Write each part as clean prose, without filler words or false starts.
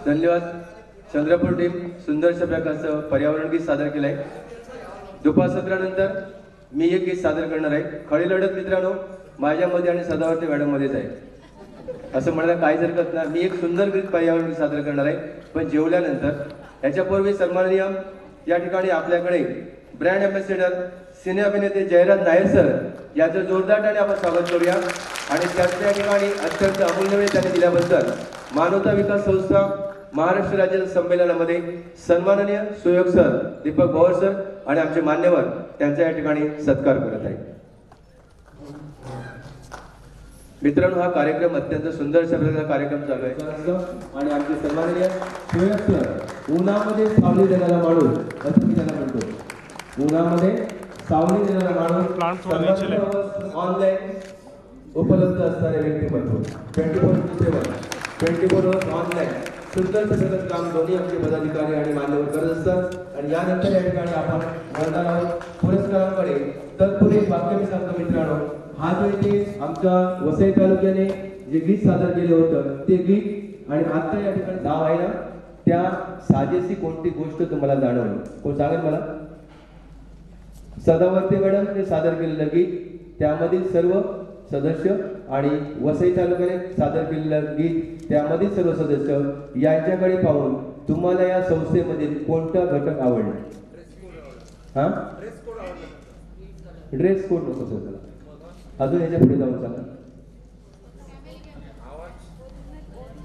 धन्यवाद. चंद्रपूर टीम सुंदरशा प्रकारचं पर्यावरण गीत सादर केलंय. दुपार सत्रानंतर मी एक गीत सादर करणार आहे. खळी लढत मित्रांनो माझ्यामध्ये आणि सदावर्ते मॅडम मध्येच आहे असं म्हणायला काहीच हरकत नाही. मी एक सुंदर गीत पर्यावरण गीत सादर करणार आहे पण जेवल्यानंतर. याच्यापूर्वी सन्माननीय या ठिकाणी आपल्याकडे ब्रँड अँबॅसेडर सिने अभिनेते जयराज नायर सर याचं जोरदारपणे आपण स्वागत करूया. आणि त्यांच्या या ठिकाणी अत्यंत अमूल्य वेळ त्यांनी दिल्याबद्दल मानवता विकास संस्था महाराष्ट्र राज्य संमेलनामध्ये सन्माननीय सुयोग सर, दीपक भोवर सर आणि आमचे मान्यवर त्यांचा या ठिकाणी सत्कार करत आहे. मित्रांनो हा कार्यक्रम अत्यंत सुंदर अशा प्रकारचा कार्यक्रम चालू आहे आणि आमचे सन्माननीय सुयोग सर उन्हामध्ये सावली देणारा माणूस असं मी त्यांना म्हणतो. उन्हामध्ये सावली देणारा माणूस ऑनलाईन उपलब्ध असणारे व्यक्तिमत्व 24/7 ऑनलाईन सुंदर सगळं काम दोन्ही आमचे पदाधिकारी आणि मान्यवर करत असतात. आणि यानंतर या ठिकाणी आपण वळणार आहोत पुरस्कारांकडे. तत्पूर्वी वाक्य मी सांगतो मित्रांनो, हा जो इथे आमच्या वसई तालुक्याने जे गीत सादर केलं होतं ते गीत आणि आता या ठिकाणी नाव आहे ना त्या साजेशी कोणती गोष्ट तुम्हाला जाणवली कोण सांगेल मला? सदावर्ते मॅडम ने सादर केलेलं गीत त्यामधील सर्व सदस्य आणि वसई तालुक्याने सादर केलेलं गीत त्यामधील सर्व सदस्य यांच्याकडे पाहून तुम्हाला या संस्थेमधील कोणता घटक आवडला? हा ड्रेस कोड नको सर त्याला. अजून याच्या पुढे जाऊन सांगा.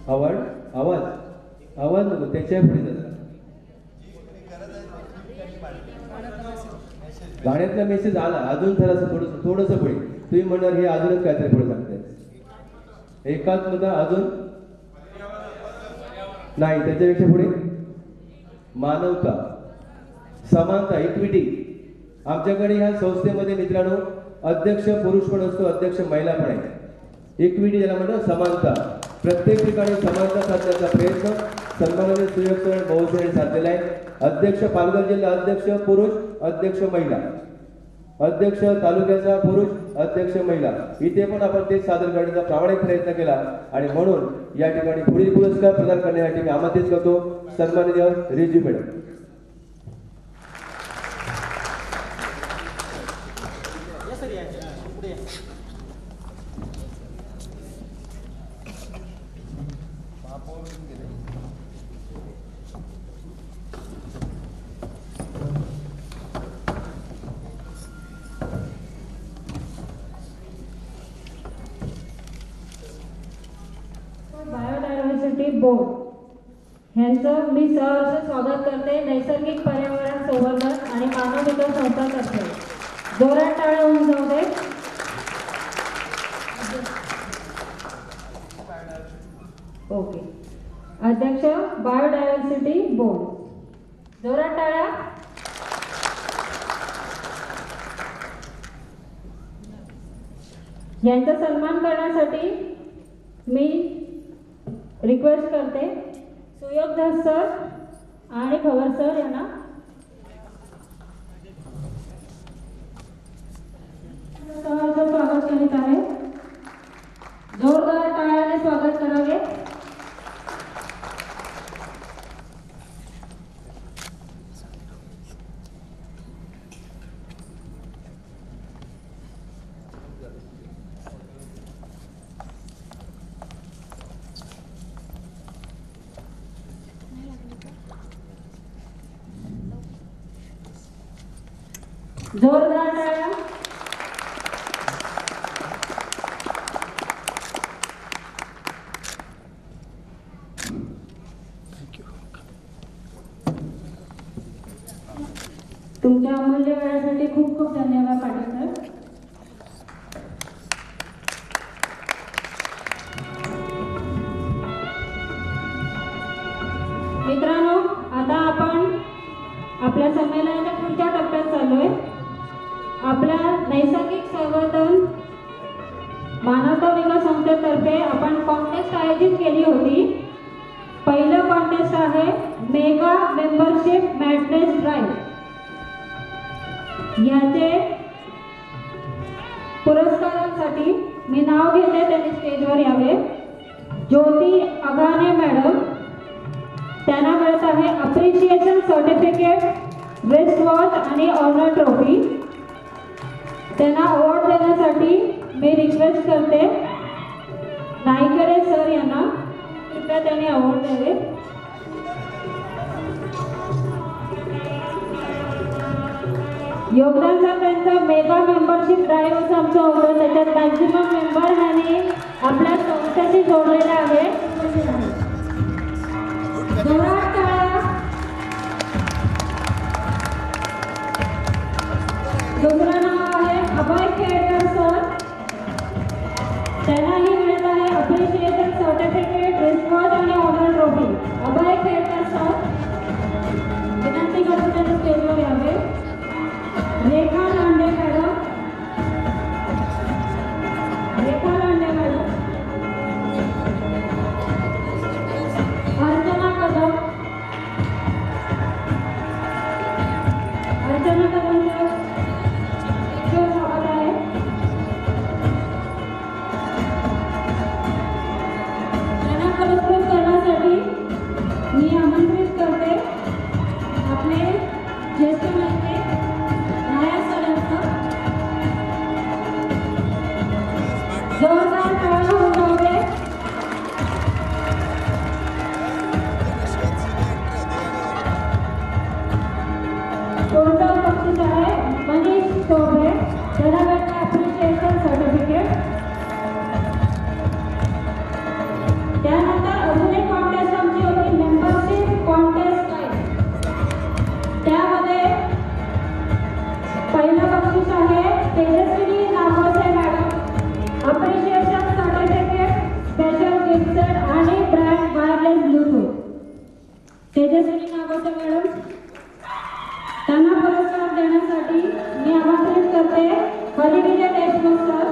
आवाज आवाज आवाज नको त्याच्या पुढे जाता. गाण्यातला मेसेज आला अजून थोडस पुढे तुम्ही म्हणणार हे अजूनच काहीतरी पुढे सांगताय. एकाच मुद्दा अजून नाही त्याच्यापेक्षा पुढे मानवता, समानता, इक्विटी. आमच्याकडे ह्या संस्थेमध्ये मित्रांनो अध्यक्ष पुरुष पण असतो, अध्यक्ष महिला पण आहे. इक्विटी ज्याला म्हणतात समानता. प्रत्येक ठिकाणी समानता साधण्याचा प्रयत्न सन्माननीय सुयोग सर भाऊसाहेब यांनी साधलेला आहे. अध्यक्ष पालघर जिल्हा अध्यक्ष पुरुष, अध्यक्ष महिला, अध्यक्ष तालुक्याचा पुरुष, अध्यक्ष महिला. इथे पण आपण ते सादर करण्याचा प्रामाणिक प्रयत्न केला आणि म्हणून या ठिकाणी पुढील पुरस्कार प्रदान करण्यासाठी मी आमंत्रित करतो सन्माननीय रिजू मॅडम. बायोडायव्हर्सिटी बोर्ड यांचं मी सहर्ष स्वागत करते. नैसर्गिक पर्यावरण संवर्धन आणि मानव विकास संस्थातर्फे जोरात टाळ्या होऊन जाऊ दे. ओके. अध्यक्ष बायोडायव्हर्सिटी बोर्ड जोरात टाळ्या. यांचा सन्मान करण्यासाठी मी रिक्वेस्ट करते सुयोग दास सर आणि खबर सर यांना. स्वागत करीत आहे. जोरदार टाळ्याने स्वागत करावे. जोरदार टाळ्या. तुमच्या अमूल्य वेळासाठी खूप खूप धन्यवाद पाटील सर. मित्रांनो आता आपण आपल्या संमेलनाच्या पुढच्या टप्प्यात चाललोय. आपल्या नैसर्गिक संवर्धन मानवता विकास संस्थेतर्फे आपण कॉन्टेस्ट आयोजित केली होती. पहिलं कॉन्टेस्ट आहे मेगा मेंबरशिप मॅडनेस ड्राईव्ह. याचे पुरस्कारांसाठी मी नाव घेते, त्यांनी स्टेजवर यावे. ज्योती अगाने मॅडम, त्यांना मिळत आहे अप्रिशिएशन सर्टिफिकेट, रिस्ट वॉच आणि ऑनर ट्रॉफी. त्यांना अवॉर्ड देण्यासाठी मी रिक्वेस्ट करते नाईकडे सर यांना, कृपया त्यांनी अवॉर्ड द्यावे. योगदान त्यांचं मेगा मेंबरशिप ड्राईव्ह असं आमचं होतं. त्याच्यात मॅक्झिमम मेंबर आणि आपल्या संस्थेशी जोडलेले आहे. जोरात टाळ्या. दुसरं नाव आहे अभय खेडकर सर. त्यांनाही मिळत आहे अप्रिशिएशन सर्टिफिकेट, रिस्पॉन्स आणि ऑनर ट्रॉफी. अभय खेडकर सर, विनंती करतो त्यांना स्टेजवर यावे. रेखा लांडे मॅडम, रेखा लांडे मॅडम. अर्चना कदम, अर्चना कदम स्वागत आहे. त्यांना पुरस्कृत करण्यासाठी मी आमंत्रित करते आपले ज्येष्ठ नेते नायक सर यांचं. जोरदार टाळ्या होऊन जावे. पुढचा बक्षीस आहे मनीष चौबे. त्याला भेटतं अप्रिशिएशन सर्टिफिकेट. त्यानंतर अजून एक कॉन्टेस्ट आमची होती, मेंबरशिप कॉन्टेस्ट आहे. त्यामध्ये पहिलं बक्षीस आहे Tejaswini Nagwase madam, appreciation certificate, special gift set आणि brand wireless bluetooth. Tejaswini Nagwase madam, त्यांना पुरस्कार देण्यासाठी मी आमंत्रित करते हरिविजय देशमुख सर.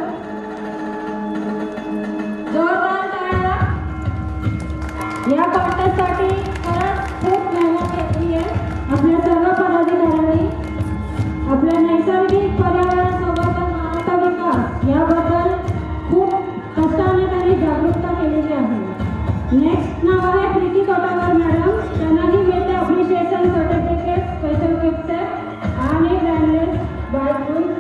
जोरदार टाळ्या. या कॉन्टेस्टसाठी खरंच खूप मेहनत घेतली आहे आपल्या सर्व पदाधिकाऱ्यांनी. आपल्या नैसर्गिक पर्यावरण संवर्धन मानवता विकास याबद्दल खूप कष्टाने त्यांनी जागरूकता केलेली आहे. नेक्स्ट नाव आहे प्रीती तोटावर मॅडम. त्यांनाही मिळते appreciation certificate, special gift set आणि ब्रँडलेस बाथरूम.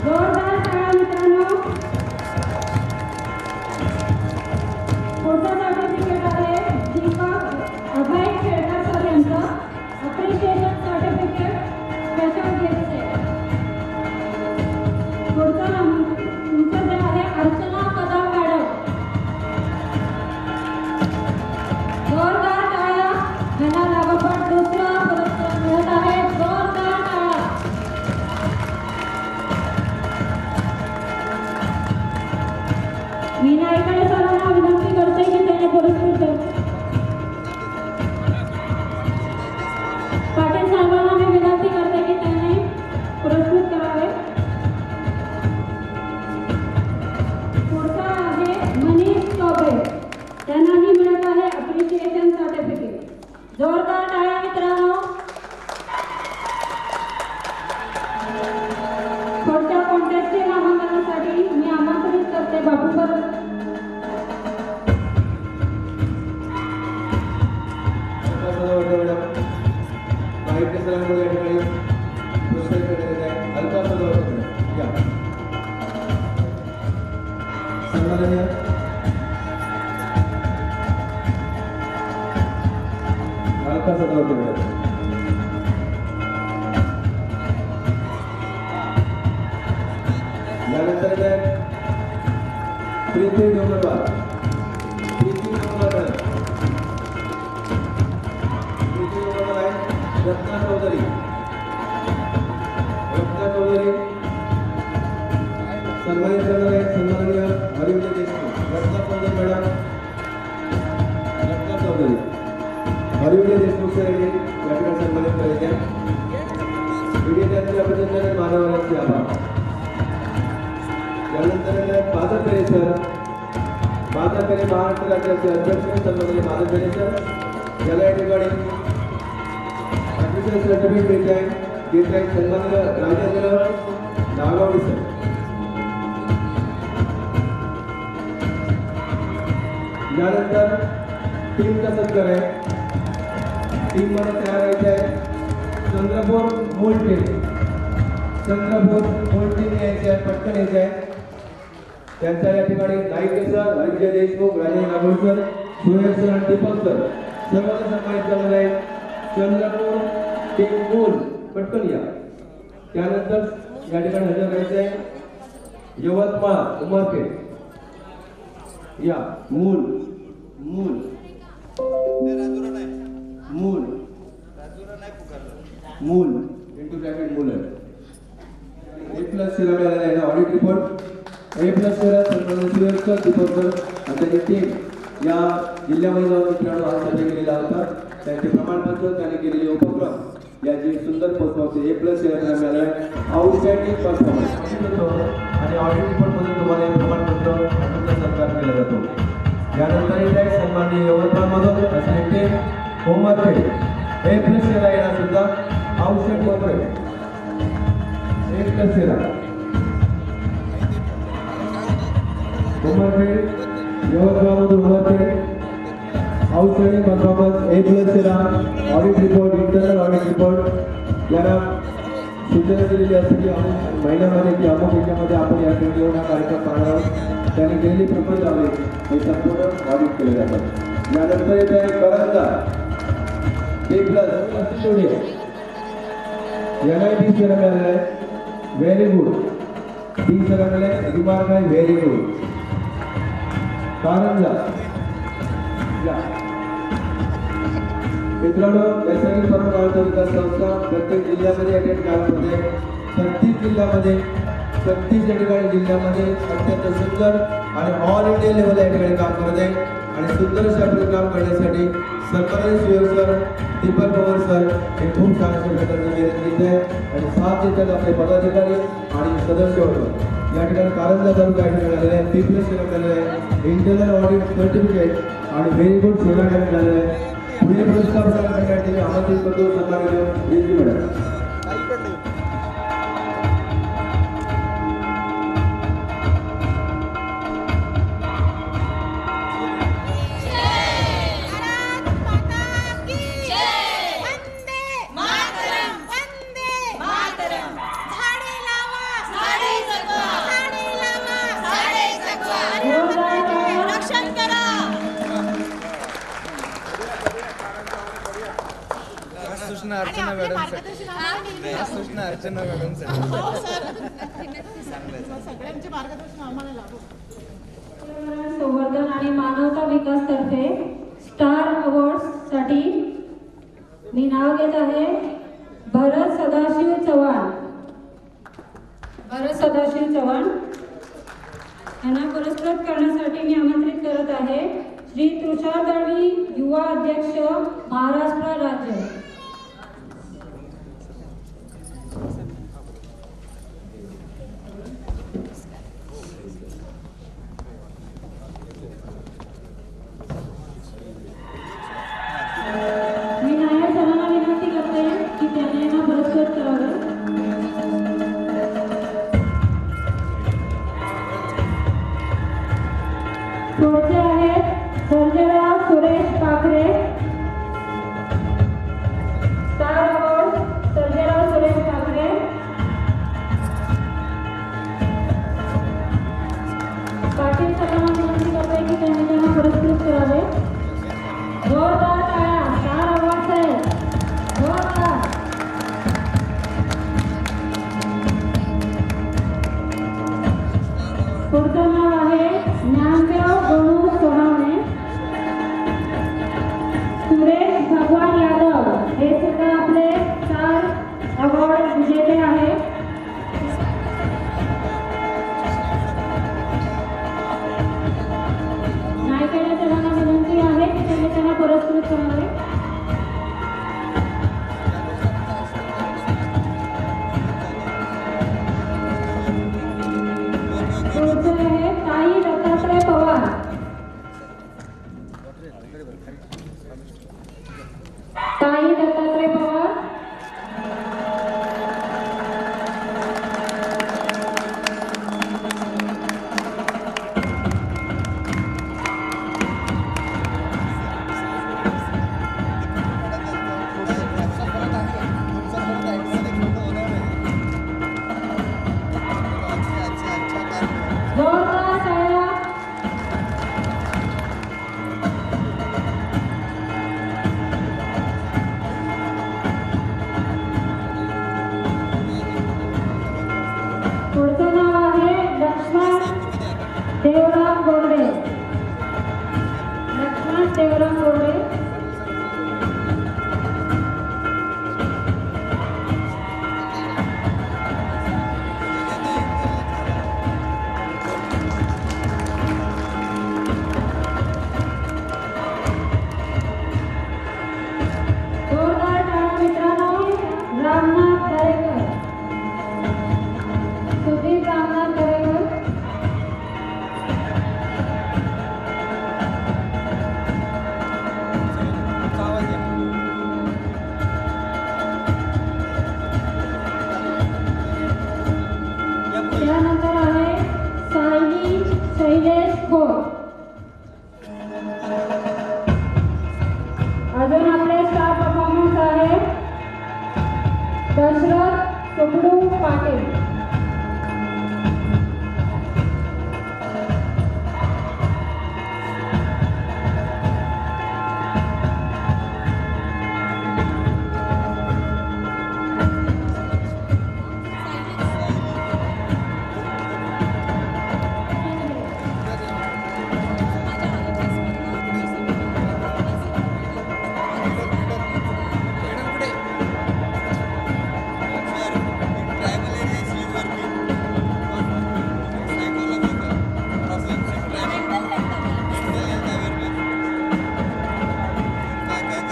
जोरदार टाळ्या मित्रांनो. पुढचं सर्टिफिकेट आहे दीपक अभय खेडकर सर यांचं, appreciation certificate, special gift set. पुढचं तुमचं जे आहे अर्चना कदम मॅडम. जोरदार टाळ्या. यांना लागोपाठ दुसरा पुरस्कार मिळत आहे. जोरदार टाळ्या. मी नाईकडे सरांना विनंती करते की त्याने पुरस्कृत द्यावे. पाटील साहेबांना मी विनंती करते की त्यांनी पुरस्कृत करावे. पुढचा आहे मनीष चौबे. त्यांनाही मिळत आहे अप्रिशिएशन सर्टिफिकेट. जोरदार टाळ्या मित्रांनो. पुढच्या कॉन्टेस्टचे नामांकनासाठी मी आमंत्रित करते बापू सर. यानंतर प्रीती डोंगरवार, आहे रत्ना चौधरी. सन्मानित करणार आहे सन्माननीय हरिविजय देशमुख. रत्ना चौधरी मॅडम, रत्ना चौधरी हरिविजय देशमुख सर यांनी या ठिकाणी सन्मानित करायचे. विजेत्यांचे अभिनंदन, मान्यवरांचे आभार. त्यानंतर माधव पेरे सर, माधव पेरे महाराष्ट्र राज्याचे अध्यक्ष सन्माननीय माधव पेरे सर याला या ठिकाणी सर्टिफिकेट देत आहे. सन्माननीय राजेंद्र नागावडी सर. यानंतर टीमचा सत्कार आहे. टीम मध्ये तयार व्हायचे आहे चंद्रपूर मूळ टीम. चंद्रपूर मूळ टीम यायचे आहे, पटकन यायचे आहे. त्यांच्या या ठिकाणी नाईक सर, अजय देशमुख, राजेश नागोळकर, सुरेश सर आणि दीपक सर सर्वांना सन्मानित करणार आहे. चंद्रपूर टीम मूळ पटकन या. त्यानंतर या ठिकाणी हजर राहायचे आहे यवतमाळ उमरखेड. या मूल मूल मूल मूल इंटू ब्रॅकेट मूल A+ शिरा मिळालेला आहे. ऑडिट रिपोर्ट A+ शिरा सन्माननीय दीपकर आणि त्याची टीम या जिल्ह्यामध्ये जाऊन मित्रांनो आज सर्वे केलेला होता. त्यांचे प्रमाणपत्र त्यांनी केलेले उपक्रम याची सुंदर परफॉर्मन्स A+ शिरा मिळाला आहे. आउटस्टँडिंग परफॉर्मन्स आणि ऑडिट रिपोर्ट मध्ये तुम्हाला हे प्रमाणपत्र सत्कार केला जातो. यानंतर येत आहे सन्माननीय यवतमाळमधून असलेले उमरखेड A+ शिरा येणार सुद्धा outstanding performance A+ Shira Umarkhed यवतमाळमधून Umarkhed outstanding performance A+ Shira. Audit report internal audit report याला सूचना दिलेली असते की अमुक महिन्यामध्ये की अमुक याच्यामध्ये आपण या ठिकाणी येऊन हा कार्यक्रम पाहणार आहोत. त्यांनी केलेली प्रपोज आहे हे संपूर्ण ऑडिट केले जातात. यानंतर येत आहे करंजा A+ NIT शिरा मिळालेला आहे. Very good. डी शिरा मिळाले. रिमार्क आहे व्हेरी गुड. कारंजा या मित्रांनो नैसर्गिक परंपरांचा विकास संस्था प्रत्येक जिल्ह्यामध्ये अटेंड काम करते. 36 जिल्ह्यामध्ये 36 या ठिकाणी जिल्ह्यामध्ये अत्यंत सुंदर आणि ऑल इंडिया लेवल या ठिकाणी काम करत आहे. आणि सुंदर असे आपले काम करण्यासाठी सन्माननीय सुयोग सर, दीपक पवार सर हे खूप छान अशा प्रकारचे मेहनत घेत आहे आणि साथ देतात आपले पदाधिकारी आणि सदस्य वर्ग. या ठिकाणी कारंजा तालुका या ठिकाणी आलेला आहे. A+ शिरा मिळालेला आहे. इंटरनल ऑडिट सर्टिफिकेट आणि व्हेरी गुड शिरा मिळालेला आहे. पुढील पुरस्कार करण्यासाठी मी आमंत्रित करतो सन्माननीय रिजी मॅडम. अर्चना मॅडम सगळ्यांचे मार्गदर्शन आम्हाला लागू. संवर्धन आणि मानवता विकास तर्फे स्टार अवॉर्ड्स साठी मी नाव घेत आहे भरत सदाशिव चव्हाण. भरत सदाशिव चव्हाण यांना पुरस्कृत करण्यासाठी मी आमंत्रित करत आहे श्री तुषार दळवी, युवा अध्यक्ष, महाराष्ट्र राज्य. मी नायर सरांना विनंती करते की त्यांनी यांना पुरस्कृत करावे. पुढचे आहेत सर्जेराव सुरेश पाखरे. खोत. अजून आपले स्टार परफॉर्मन्स आहे दशरथ सुबडू पाटील.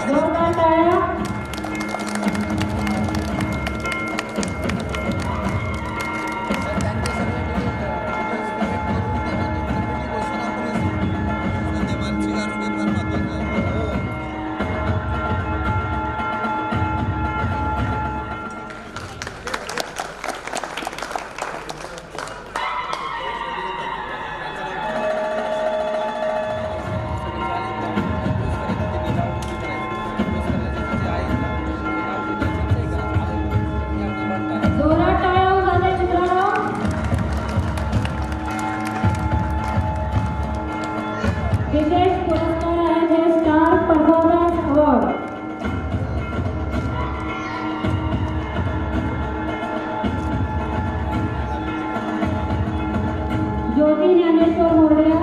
जोरदार टाळ्या. जोरात टाळ्या वाजवा मित्रांनो. विशेष पुरस्कार आहे हे स्टार परफॉर्मन्स अवॉर्ड. ज्योती ज्ञानेश्वर मोरया.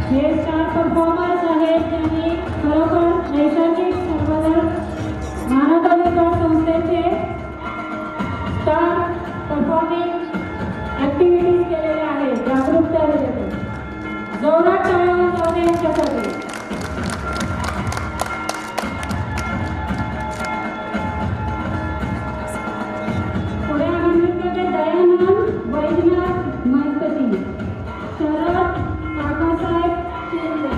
हे स्टार परफॉर्मर्स आहेत ज्यांनी खरोखर नैसर्गिक संवर्धन मानवतावादी संस्थेचे स्टार परफॉर्मिंग ऍक्टिव्हिटीज केलेल्या आहेत जागरूकता देते. जोरात टाळ्या वाजवा यांच्यासाठी. पुढे आमंत्रित करते दयानंद वैजनाथ मस्कती. शरद काकासाहेब शिंदे.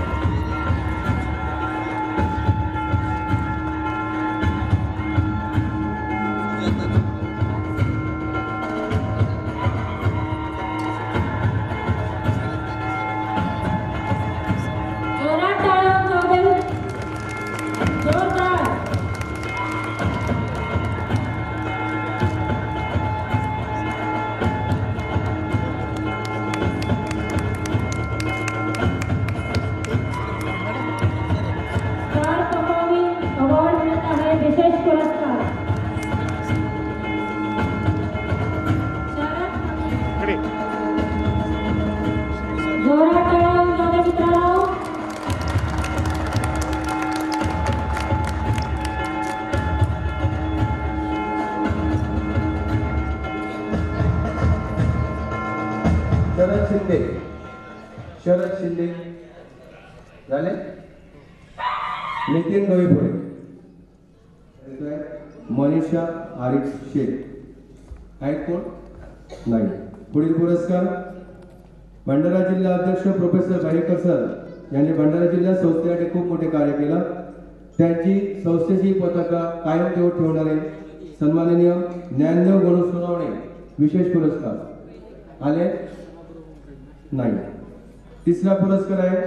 जोरात टाळ्या वाजवा. जोरदार. स्टार परफॉर्मिंग अवॉर्ड मिळत आहे विशेष पुरस्कार. जोरात टाळ्या वाजवा मित्रांनो. शरद शिंदे. शरद शिंदे झाले. नितीन गविपुरे. मनीषा आरिफ शेख आहेत कोण? नाही. पुढील पुरस्कार भंडारा जिल्हा अध्यक्ष प्रोफेसर भाईकर सर यांनी भंडारा जिल्हा संस्थेसाठी खूप मोठे कार्य केलं. त्यांची संस्थेची पताका कायम तेवढ ठेवणारे सन्माननीय ज्ञानदेव गणू सोनवणे विशेष पुरस्कार आले नाही. तिसरा पुरस्कार आहे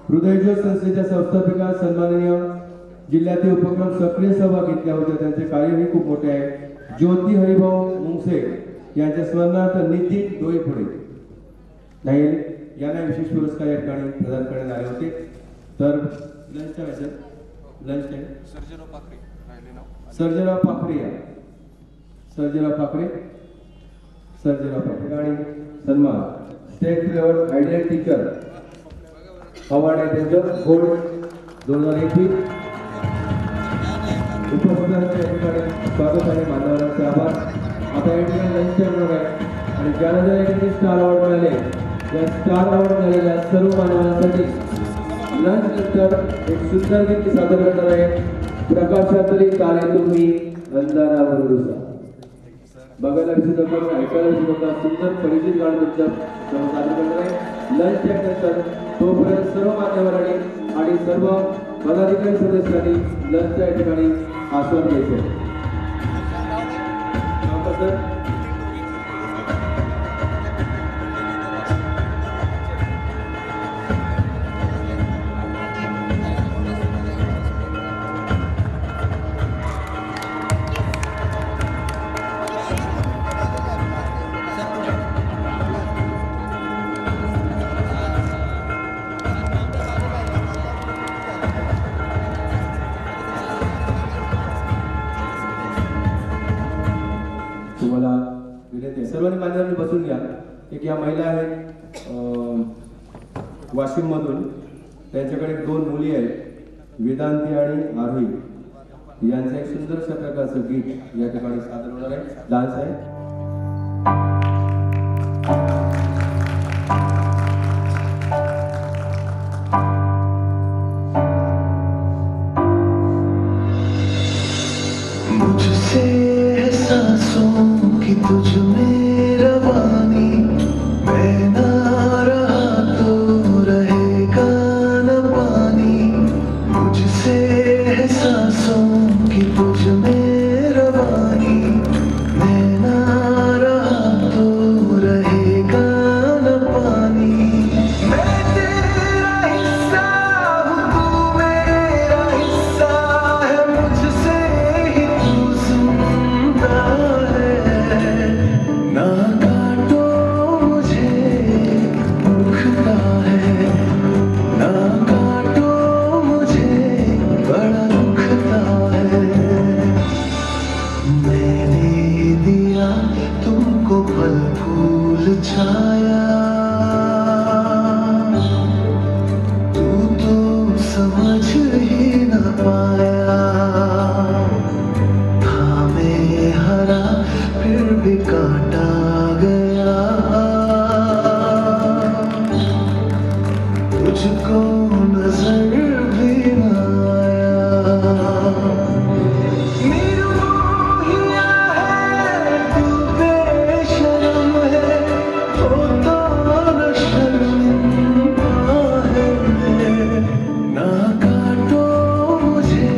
हृदयज्योत संस्थेच्या संस्थापिका सन्माननीय जिल्ह्यातील उपक्रम सक्रिय सहभाग घेतल्या होत्या. त्यांचे कार्यही खूप मोठे आहे. ज्योती हरिभाऊ मुंगसे यांच्या स्मरणार्थ नितीन डोईफोडे नाही यांना विशेष पुरस्कार या ठिकाणी प्रदान करण्यात आले होते. तर lunch time sir. Lunch time. Sarjerao पाखरे या. सर्जेराव पाखरे आणि सन्मान state level ideal teacher award आहे त्यांचं गोल्ड 2021. उपस्थितांच्या ठिकाणी स्वागत आहे. मान्यवरांचे आभार. आता या ठिकाणी लंच टाइम होणार आहे आणि ज्यांना ज्या ठिकाणी स्टार अवॉर्ड मिळाले या स्टार अवॉर्ड मिळालेल्या सर्व मान्यवरांसाठी लंच नंतर एक सुंदर गीत सादर करणार आहे. प्रकाशातली तारे तुम्ही अंधारावर रुसा. बघायला विसरू नका, ऐकायला विसरू नका. सुंदर परिचित गाणं तुमच्या समोर सादर करणार आहे. लंच ब्रेक नंतर तोपर्यंत सर्व मान्यवरांनी आणि सर्व पदाधिकारी सदस्यांनी लंचच्या या ठिकाणी आस्वाद घ्यायचे. तुम्हाला विनंती आहे, सर्वांनी मान्यवरांनी बसून घ्या. एक या महिला आहेत वाशिम मधून, त्यांच्याकडे 2 मुली आहेत, वेदांती आणि आरोही. यांचं एक सुंदरशा प्रकारचं गीत या ठिकाणी सादर होणार आहे. डान्स आहे. मुझसे सांसों की तुझ में रवानी, मैं ना रहा तो रहेगा न पानी. मुझसे सांसों की तुझ में रवानी, मैं ना रहा तो रहेगा न पानी. मैं तेरा हिस्सा हूँ, तू मेरा हिस्सा है, मुझसे ही तू जिंदा है. ना काटो मुझे दुखता है, ना काटो मुझे बड़ा दुखता है. मैंने दिया तुमको फल फूल छाया, तू तो समझ ही न पाया. था मैं हरा फिर भी काटा गया, तुझको नजर भी न आया. निर्मोहिया है तू, बेशरम है, होता न शर्मिंदा है. ना काटो मुझे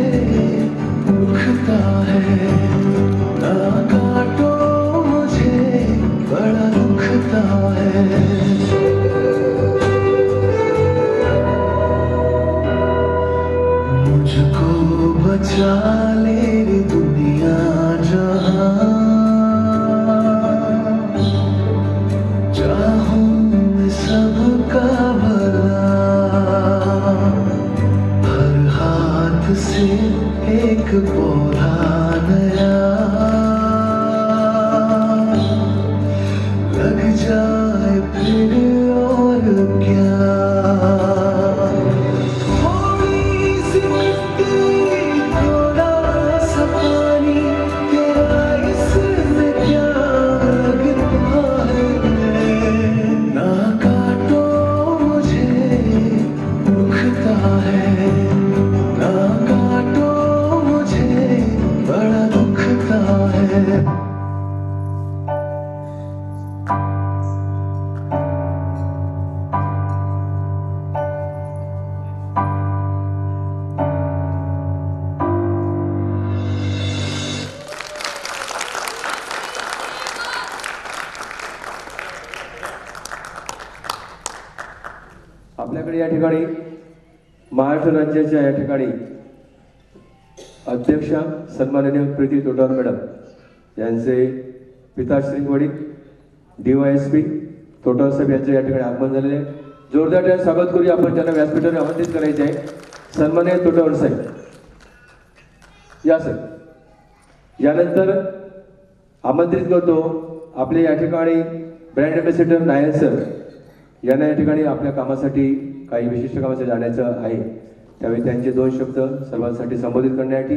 दुखता है, ना काटो मुझे बड़ा दुखता है. मुझको बचा ले रे दुनिया जहां, चाहूं मैं सबका भला. हर हाथ से एक पौधा नया लग जाए फिर और क्या. थोड़ी सी मिट्टी, थोड़ा सा पानी, तेरा इसमें क्या लगता है. ना काटो मुझे दुखता है, ना काटो मुझे बड़ा दुखता है. आपल्याकडे या ठिकाणी महाराष्ट्र राज्याच्या या ठिकाणी अध्यक्षा सन्माननीय प्रीती तोटार मॅडम यांचे पिताश्री वडील DYSP तोटार साहेब यांचे या ठिकाणी आगमन झालेले आहे. जोरदार टाळ्या स्वागत करूया आपण, त्यांना व्यासपीठावर आमंत्रित करायचे आहे. सन्माननीय तोटार साहेब या सर. यानंतर आमंत्रित करतो आपले या ठिकाणी ब्रँड अँबॅसेडर नायर सर यांना या ठिकाणी आपल्या कामासाठी काही विशिष्ट कामासाठी जाण्याचं आहे. त्यावेळी त्यांचे 2 शब्द सर्वांसाठी संबोधित करण्यासाठी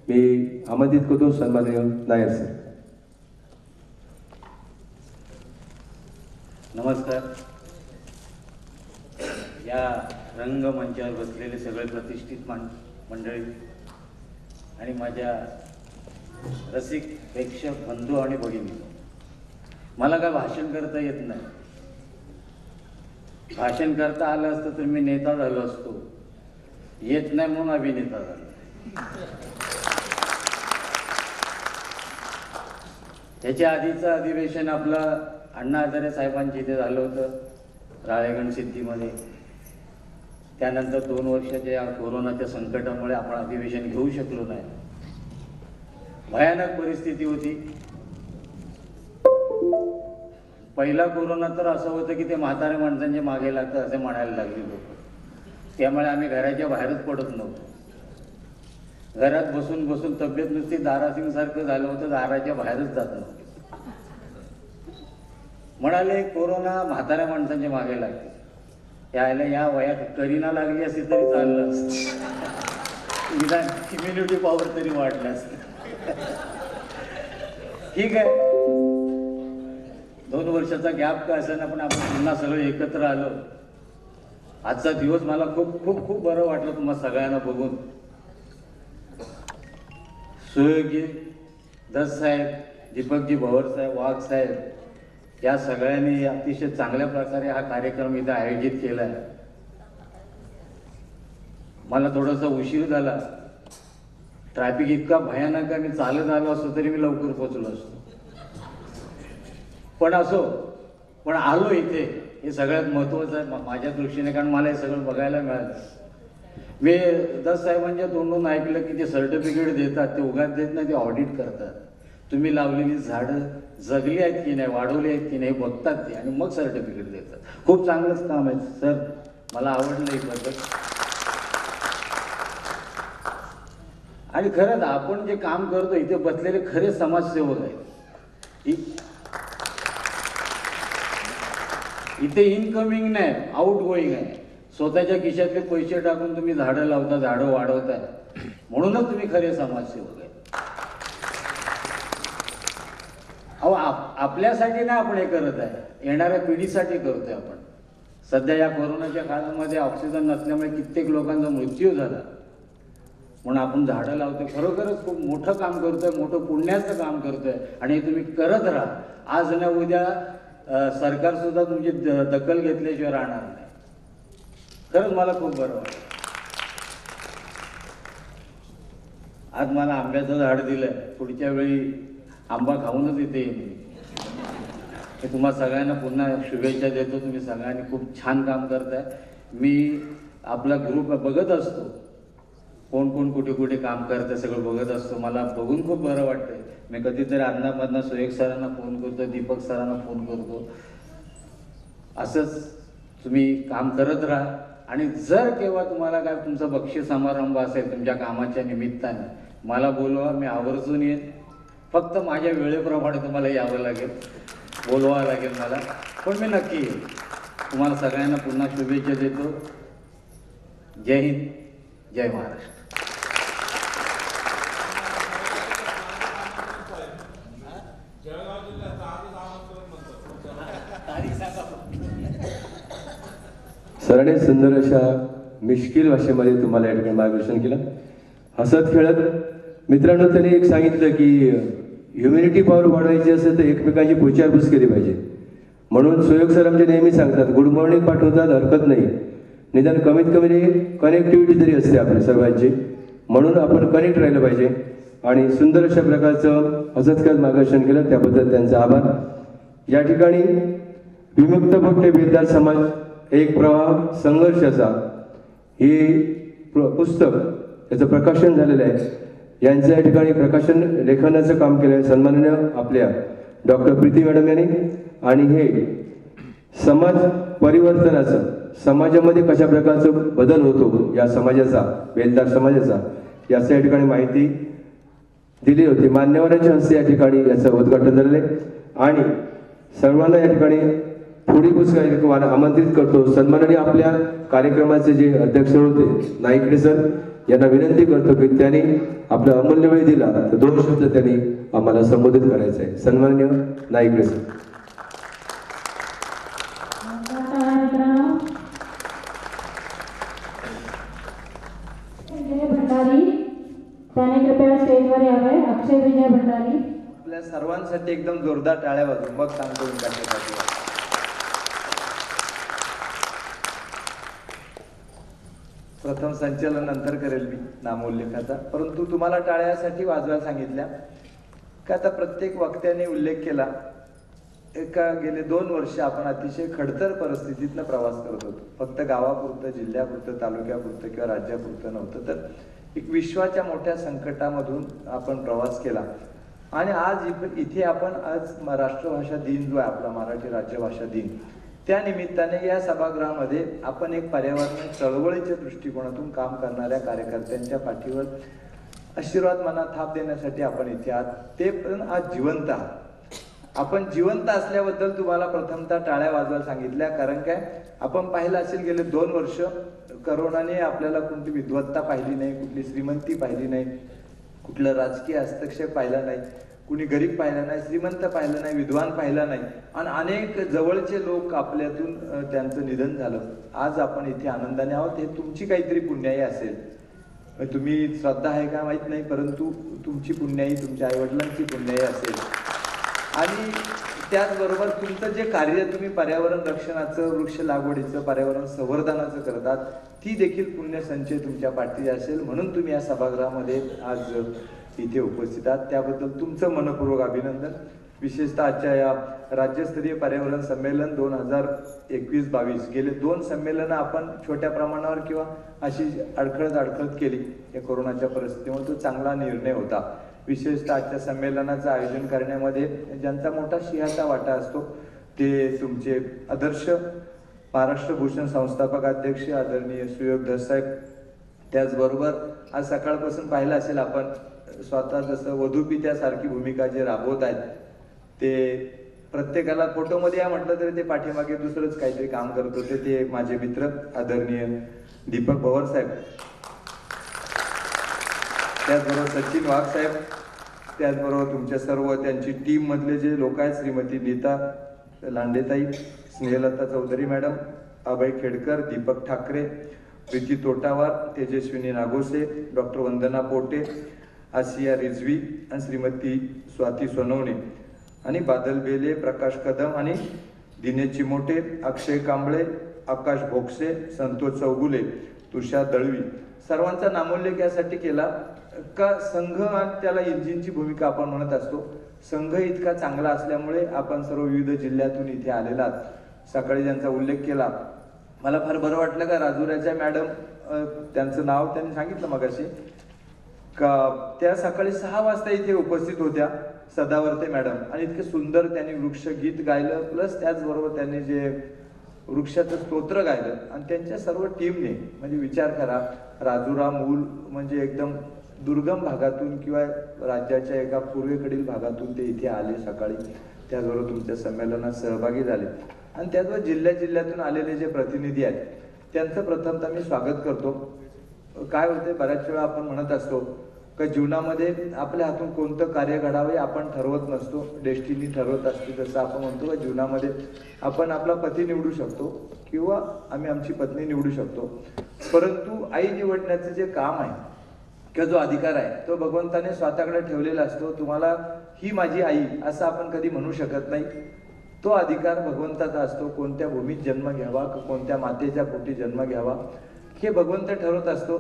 मी आमंत्रित करतो सन्माननीय नायर सर. नमस्कार. या रंगमंचावर बसलेले सगळे प्रतिष्ठित मंडळी आणि माझ्या रसिक प्रेक्षक बंधू आणि भगिनी, मला काय भाषण करता येत नाही. भाषण करता आलं असतं तर मी नेता झालो असतो. येत नाही म्हणून अभिनेता झालो. त्याच्या आधीचं अधिवेशन आपलं अण्णा हजारे साहेबांच्या इथे झालं होतं राळेगण सिद्धीमध्ये. त्यानंतर 2 वर्षाच्या या कोरोनाच्या संकटामुळे आपण अधिवेशन घेऊ शकलो नाही. भयानक परिस्थिती होती. पहिला कोरोना तर असं होतं की ते म्हाताऱ्या माणसांच्या मागे लागतं असे म्हणायला लागले लोक. त्यामुळे आम्ही घराच्या बाहेरच पडत नव्हतो. घरात बसून बसून तब्येत नुसती दारासिंग सारखं झालं होतं, दाराच्या बाहेरच जात नव्हतं. म्हणाले कोरोना म्हाताऱ्या माणसांच्या मागे लागते. यायला या वयात करीना लागली असती तरी चाललं असतं. निदान इम्युनिटी पॉवर तरी वाढलं असतं. ठीक आहे, 2 वर्षाचा गॅप का असेना पण आपण पुन्हा सगळे एकत्र आलो. आजचा दिवस मला खूप खूप खूप बरं वाटलं तुम्हा सगळ्यांना बघून. सुयोगी दस साहेब, दीपकजी भवर साहेब, वाघ साहेब या सगळ्यांनी अतिशय चांगल्या प्रकारे हा कार्यक्रम इथं आयोजित केला आहे. मला थोडासा उशीर झाला. ट्रॅफिक इतका भयानक आहे, मी चालत आलो असतो तरी मी लवकर पोहोचलो असतो. पण असो, पण आलो इथे हे सगळ्यात महत्त्वाचं आहे माझ्या दृष्टीने, कारण मला हे सगळं बघायला मिळालं. मी दस साहेबांच्या तोंडून ऐकलं की ते सर्टिफिकेट देतात, ते उगाच देत नाही, ते ऑडिट करतात. तुम्ही लावलेली झाडं जगली आहेत की नाही, वाढवली आहेत की नाही बघतात ते आणि मग सर्टिफिकेट देतात. खूप चांगलंच काम आहे सर, मला आवडलं ही पद्धत. आणि खरंच आपण जे काम करतो इथे बसलेले खरे समाजसेवक आहेत. इथे इनकमिंग नाही, आउट गोईंग आहे. स्वतःच्या खिशातले पैसे टाकून तुम्ही झाडं लावता, झाडं वाढवताय, म्हणूनच तुम्ही खरे समाजसेवक आहे. अहो आपल्यासाठी नाही आपण हे करत आहे, येणाऱ्या पिढीसाठी करतोय आपण. सध्या या कोरोनाच्या काळामध्ये ऑक्सिजन नसल्यामुळे कित्येक लोकांचा मृत्यू झाला, म्हणून आपण झाडं लावतोय. खरोखरच खूप मोठं काम करतोय, मोठं पुण्याचं काम करतोय आणि हे तुम्ही करत राहा. आज ना उद्या सरकार सुद्धा तुमची दखल घेतल्याशिवाय राहणार नाही. खरंच मला खूप बरं वाटतं. आज मला आंब्याचं झाड दिलंय, पुढच्या वेळी आंबा खाऊनच इथे येईल. मी तुम्हा सगळ्यांना पुन्हा शुभेच्छा देतो. तुम्ही सगळ्यांनी खूप छान काम करताय. मी आपला ग्रुप बघत असतो, कोण कोण कुठे कुठे काम करतं सगळं बघत असतो. मला बघून खूप बरं वाटतंय. मी कधीतरी अण्णामधनं सुरेख सरांना फोन करतो, दीपक सरांना फोन करतो. असंच तुम्ही काम करत राहा. आणि जर केव्हा तुम्हाला काय तुमचा बक्षीस समारंभ असेल तुमच्या कामाच्या निमित्ताने, मला बोलवा, मी आवर्जून येईन. फक्त माझ्या वेळेप्रमाणे तुम्हाला यावं लागेल, बोलवावं लागेल मला, पण मी नक्की येईन. तुम्हाला सगळ्यांना पुन्हा शुभेच्छा देतो. जय हिंद, जय महाराष्ट्र. सरांनी सुंदर अशा मिश्किल भाषेमध्ये तुम्हाला या ठिकाणी मार्गदर्शन केलं. हसत खेळत मित्रांनो, त्यांनी एक सांगितलं की ह्युमॅनिटी पॉवर वाढवायची असेल तर एकमेकांची विचारपूस केली पाहिजे. म्हणून सुयोग सर आमचे नेहमी सांगतात, गुड मॉर्निंग पाठवतात हरकत नाही, निदान कमीत कमी कनेक्टिव्हिटी तरी असते आपल्या सर्वांची, म्हणून आपण कनेक्ट राहिलं पाहिजे. आणि सुंदर अशा प्रकारचं हसत खेळत मार्गदर्शन केलं, त्याबद्दल त्यांचा आभार. या ठिकाणी विमुक्त भोगटे बेदार समाज एक प्रवाह संघर्षाचा हे पुस्तक याचं प्रकाशन झालेलं आहे. यांचं या ठिकाणी प्रकाशन लेखनाचं काम केलं आहे सन्माननीय आपल्या डॉक्टर प्रीती मॅडम यांनी. आणि हे समाज परिवर्तनाचं, समाजामध्ये कशा प्रकारचं बदल होतो या समाजाचा, बेलदार समाजाचा, याचं या ठिकाणी माहिती दिली होती. मान्यवरांच्या हस्ते या ठिकाणी याचं उद्घाटन झालेलं आहे. आणि सर्वांना या ठिकाणी थोडी पुस्तकं आमंत्रित करतो. सन्माननीय आपल्या कार्यक्रमाचे जे अध्यक्ष होते नाईकडे सर यांना विनंती करतो की त्यांनी आपला अमूल्य वेळ दिला तर 2 शब्द त्यांनी आम्हाला संबोधित करायचं आहे. सन्माननीय नाईकडे सर. भंडारी त्याने कृपया स्टेजवर यावे. अक्षय विजय भंडारी. आपल्या सर्वांसाठी एकदम जोरदार टाळ्या वाजवून मग सांगतो मी कशासाठी. प्रथम संचलन नंतर करेल मी नामोल्लेखाचा, परंतु तुम्हाला टाळ्यासाठी वाजवायला सांगितल्या का आता प्रत्येक वक्त्याने उल्लेख केला गेले 2 वर्ष आपण अतिशय खडतर परिस्थितीतनं प्रवास करत होतो. फक्त गावापुरतं, जिल्ह्यापुरतं, तालुक्यापुरतं किंवा राज्यापुरतं नव्हतं, तर एक विश्वाच्या मोठ्या संकटामधून आपण प्रवास केला. आणि आज इथे आपण आज राष्ट्रभाषा दिन जो आहे आपला मराठी राज्यभाषा दिन, त्या निमित्ताने या सभागृहामध्ये आपण एक पर्यावरण चळवळीच्या दृष्टिकोनातून काम करणाऱ्या कार्यकर्त्यांच्या पाठीवर आशीर्वाद मना थाप देण्यासाठी आपण इथे आहात. ते पण आज जिवंत आहात. आपण जिवंत असल्याबद्दल तुम्हाला प्रथमतः टाळ्या वाजवायला सांगितल्या. कारण काय, आपण पाहिलं असेल गेले 2 वर्ष करोनाने आपल्याला कोणती विद्वत्ता पाहिली नाही, कुठली श्रीमंती पाहिली नाही, कुठलं राजकीय हस्तक्षेप पाहिला नाही, कुणी गरीब पाहिला नाही, श्रीमंत पाहिलं नाही, विद्वान पाहिला नाही, आणि अनेक जवळचे लोक आपल्यातून त्यांचं निधन झालं. आज आपण इथे आनंदाने आहोत. हे तुमची काहीतरी पुण्याई असेल. तुम्ही श्रद्धा आहे का माहीत नाही, परंतु तुमची पुण्याई तुमच्या आईवडिलांची पुण्याई असेल. आणि त्याचबरोबर तुमचं जे कार्य तुम्ही पर्यावरण रक्षणाचं, वृक्ष लागवडीचं, पर्यावरण संवर्धनाचं करतात, ती देखील पुण्यसंचय तुमच्या पाठीशी असेल. म्हणून तुम्ही या सभागृहामध्ये आज इथे उपस्थित आहात. त्याबद्दल तुमचं मनपूर्वक अभिनंदन. विशेषतः आजच्या या राज्यस्तरीय पर्यावरण संमेलन 2021-22 गेले 2 संमेलनं आपण छोट्या प्रमाणावर किंवा अशी अडखळत केली या कोरोनाच्या परिस्थितीमुळे. तो चांगला निर्णय होता. विशेषतः आजच्या संमेलनाचं आयोजन करण्यामध्ये ज्यांचा मोठा सिंहाचा वाटा असतो ते तुमचे आदर्श महाराष्ट्र भूषण संस्थापक अध्यक्ष आदरणीय सुयोग धस साहेब. त्याचबरोबर आज सकाळपासून पाहिलं असेल आपण स्वतः जसं वधूपित्यासारखी भूमिका जे राबवत आहेत, ते प्रत्येकाला फोटोमध्ये या म्हटलं तरी ते पाठीमागे दुसरंच काहीतरी काम करत होते. ते माझे मित्र आदरणीय दीपक पवार साहेब, त्याचबरोबर सचिन वाघ साहेब, त्याचबरोबर तुमच्या सर्व त्यांची टीम मधले जे लोक आहेत, श्रीमती नीता लांडेताई, स्नेहलता चौधरी मॅडम, अभय खेडकर, दीपक ठाकरे, प्रीती तोटावार, तेजस्विनी नागोसे, डॉक्टर वंदना पोटे, आसिया रिझवी आणि श्रीमती स्वाती सोनवणे, आणि बादल बेले, प्रकाश कदम आणि दिनेश चिमोटे, अक्षय कांबळे, आकाश भोगसे, संतोष चौगुले, तुषार दळवी, सर्वांचा नामोल्लेख यासाठी केला का संघ आणि त्याला इंजिनची भूमिका आपण म्हणत असतो. संघ इतका चांगला असल्यामुळे आपण सर्व विविध जिल्ह्यातून इथे आलेला आहात. सकाळी ज्यांचा उल्लेख केला मला फार बरं वाटलं का राजुऱ्याच्या मॅडम, त्यांचं नाव त्यांनी सांगितलं मगाशी का त्या सकाळी 6 वाजता इथे उपस्थित होत्या, सदावर्ते मॅडम, आणि इतके सुंदर त्यांनी वृक्षगीत गायलं, प्लस त्याचबरोबर त्यांनी जे वृक्षाचं स्तोत्र गायलं, आणि त्यांच्या सर्व टीमने, म्हणजे विचार करा, राजुरा मूल म्हणजे एकदम दुर्गम भागातून किंवा राज्याच्या एका पूर्वेकडील भागातून ते इथे आले सकाळी. त्याचबरोबर तुमच्या संमेलनात सहभागी झाले, आणि त्याचबरोबर जिल्ह्यातून आलेले जे प्रतिनिधी आहेत त्यांचं प्रथमतः मी स्वागत करतो. काय होते, बऱ्याच वेळा आपण म्हणत असतो का जीवनामध्ये आपल्या हातून कोणतं कार्य घडावे आपण ठरवत नसतो, डेस्टिनी ठरवत असते. जसं आपण म्हणतो का जीवनामध्ये आपण आपला पती निवडू शकतो किंवा आम्ही आमची पत्नी निवडू शकतो, परंतु आई निवडण्याचं जे काम आहे किंवा जो अधिकार आहे तो भगवंताने स्वतःकडे ठेवलेला असतो. तुम्हाला ही माझी आई असं आपण कधी म्हणू शकत नाही. तो अधिकार भगवंताचा असतो. कोणत्या भूमीत जन्म घ्यावा, कोणत्या मातेच्या पोटी जन्म घ्यावा हे भगवंत ठरवत असतो.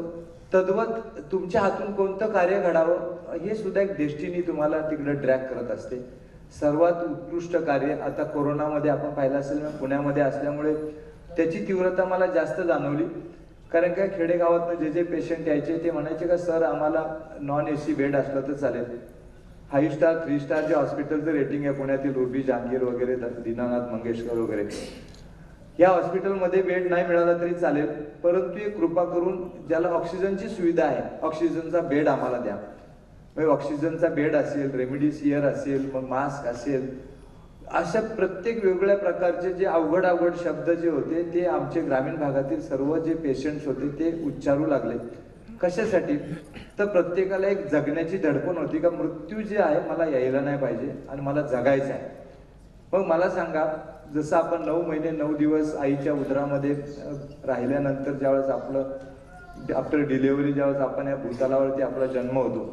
तद्वत तुमच्या हातून कोणतं कार्य घडावं हे सुद्धा एक डेस्टिनी तुम्हाला तिकडे ड्रॅग करत असते. सर्वात उत्कृष्ट कार्य आता कोरोनामध्ये आपण पाहिलं असेल, पुण्यामध्ये असल्यामुळे त्याची तीव्रता मला जास्त जाणवली. कारण काय, खेडेगावातनं जे पेशंट यायचे ते म्हणायचे का सर आम्हाला नॉन AC बेड असलं तर चालेल. 5 स्टार 3 स्टार जे हॉस्पिटलचं रेटिंग आहे पुण्यातील रुबी जहांगीर वगैरे, दीनानाथ मंगेशकर वगैरे, या हॉस्पिटलमध्ये बेड नाही मिळाला तरी चालेल, परंतु एक कृपा करून ज्याला ऑक्सिजनची सुविधा आहे ऑक्सिजनचा बेड आम्हाला द्या. ऑक्सिजनचा बेड असेल, रेमडिसिविर असेल, मग मास्क असेल, अशा प्रत्येक वेगवेगळ्या प्रकारचे जे अवघड शब्द जे होते ते आमचे ग्रामीण भागातील सर्व जे पेशंट्स होते ते उच्चारू लागले. कशासाठी, तर प्रत्येकाला एक जगण्याची धडपण होती का मृत्यू जे आहे मला यायला नाही पाहिजे आणि मला जगायचं आहे. मग मला सांगा, जसं आपण 9 महिने 9 दिवस आईच्या उदरामध्ये राहिल्यानंतर ज्यावेळेस आपलं आफ्टर डिलिव्हरी ज्यावेळेस आपण या भूतलावरती आपला जन्म होतो,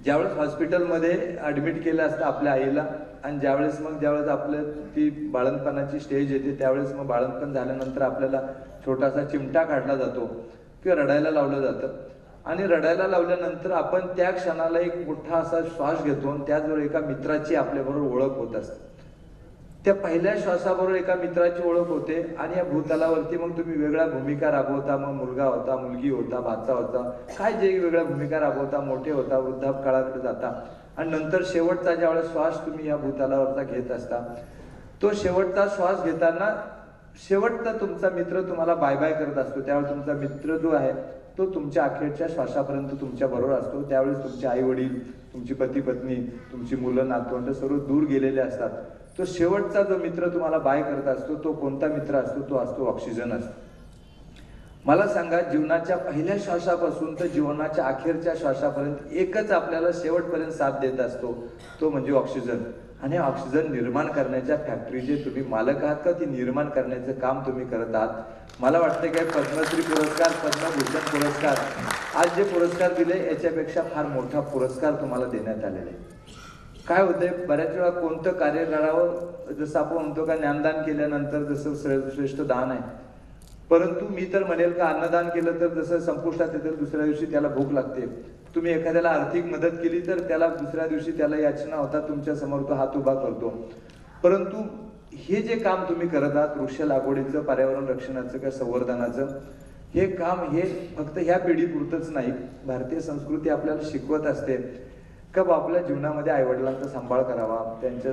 ज्यावेळेस हॉस्पिटलमध्ये ॲडमिट केलं असतं आपल्या आईला, आणि ज्यावेळेस आपलं ती बाळंतपणाची स्टेज येते, त्यावेळेस मग बाळंतपण झाल्यानंतर आपल्याला छोटासा चिमटा काढला जातो किंवा रडायला लावलं जातं. आणि रडायला लावल्यानंतर आपण त्या क्षणाला एक मोठा असा श्वास घेतो आणि त्याचबरोबर एका मित्राची आपल्याबरोबर ओळख होत असते. त्या पहिल्या श्वासाबरोबर एका मित्राची ओळख होते आणि या भूतलावरती मग तुम्ही वेगळ्या भूमिका राबवता. मग मुलगा होता, मुलगी होता, भाचा होता, काय जे वेगळ्या भूमिका राबवता, मोठे होता, वृद्धापकाळाकडे जाता आणि नंतर शेवटचा ज्यावेळेस श्वास तुम्ही या भूतलावरचा घेत असता, तो शेवटचा श्वास घेताना शेवटचा तुमचा मित्र तुम्हाला बाय बाय करत असतो. त्यावेळेस तुमचा मित्र जो आहे तो तुमच्या अखेरच्या श्वासापर्यंत तुमच्या बरोबर असतो. त्यावेळेस तुमचे आई वडील, तुमची पती पत्नी, तुमची मुलं नातवंड सर्व दूर गेलेले असतात. तो शेवटचा जो मित्र तुम्हाला बाय करत असतो तो कोणता मित्र असतो? तो असतो ऑक्सिजन असतो. मला सांगा, जीवनाच्या पहिल्या श्वासापासून तर जीवनाच्या अखेरच्या श्वासापर्यंत एकच आपल्याला शेवटपर्यंत साथ देत असतो, तो म्हणजे ऑक्सिजन. आणि ऑक्सिजन निर्माण करण्याच्या फॅक्टरीचे तुम्ही मालक आहात का ती निर्माण करण्याचं काम तुम्ही करत आहात? मला वाटतं की पद्मश्री पुरस्कार, पद्मभूषण पुरस्कार, आज जे पुरस्कार दिले याच्यापेक्षा फार मोठा पुरस्कार तुम्हाला देण्यात आलेला आहे. काय होतंय, बऱ्याच वेळा कोणतं कार्य करावं, जसं आपण म्हणतो का ज्ञानदान केल्यानंतर जसं श्रेष्ठ दान आहे, परंतु मी तर म्हणेल का अन्नदान केलं तर जसं संपुष्टात येतं दुसऱ्या दिवशी त्याला भूक लागते. तुम्ही एखाद्याला आर्थिक मदत केली तर त्याला दुसऱ्या दिवशी त्याला याचना होता, तुमच्या समोर तो हात उभा करतो. परंतु हे जे काम तुम्ही करत आहात, वृक्ष लागवडीचं, पर्यावरण रक्षणाचं किंवा संवर्धनाचं, हे काम हे फक्त ह्या पिढीपुरतंच नाही. भारतीय संस्कृती आपल्याला शिकवत असते का आपल्या जीवनामध्ये आईवडिलांचा सांभाळ करावा, त्यांच्या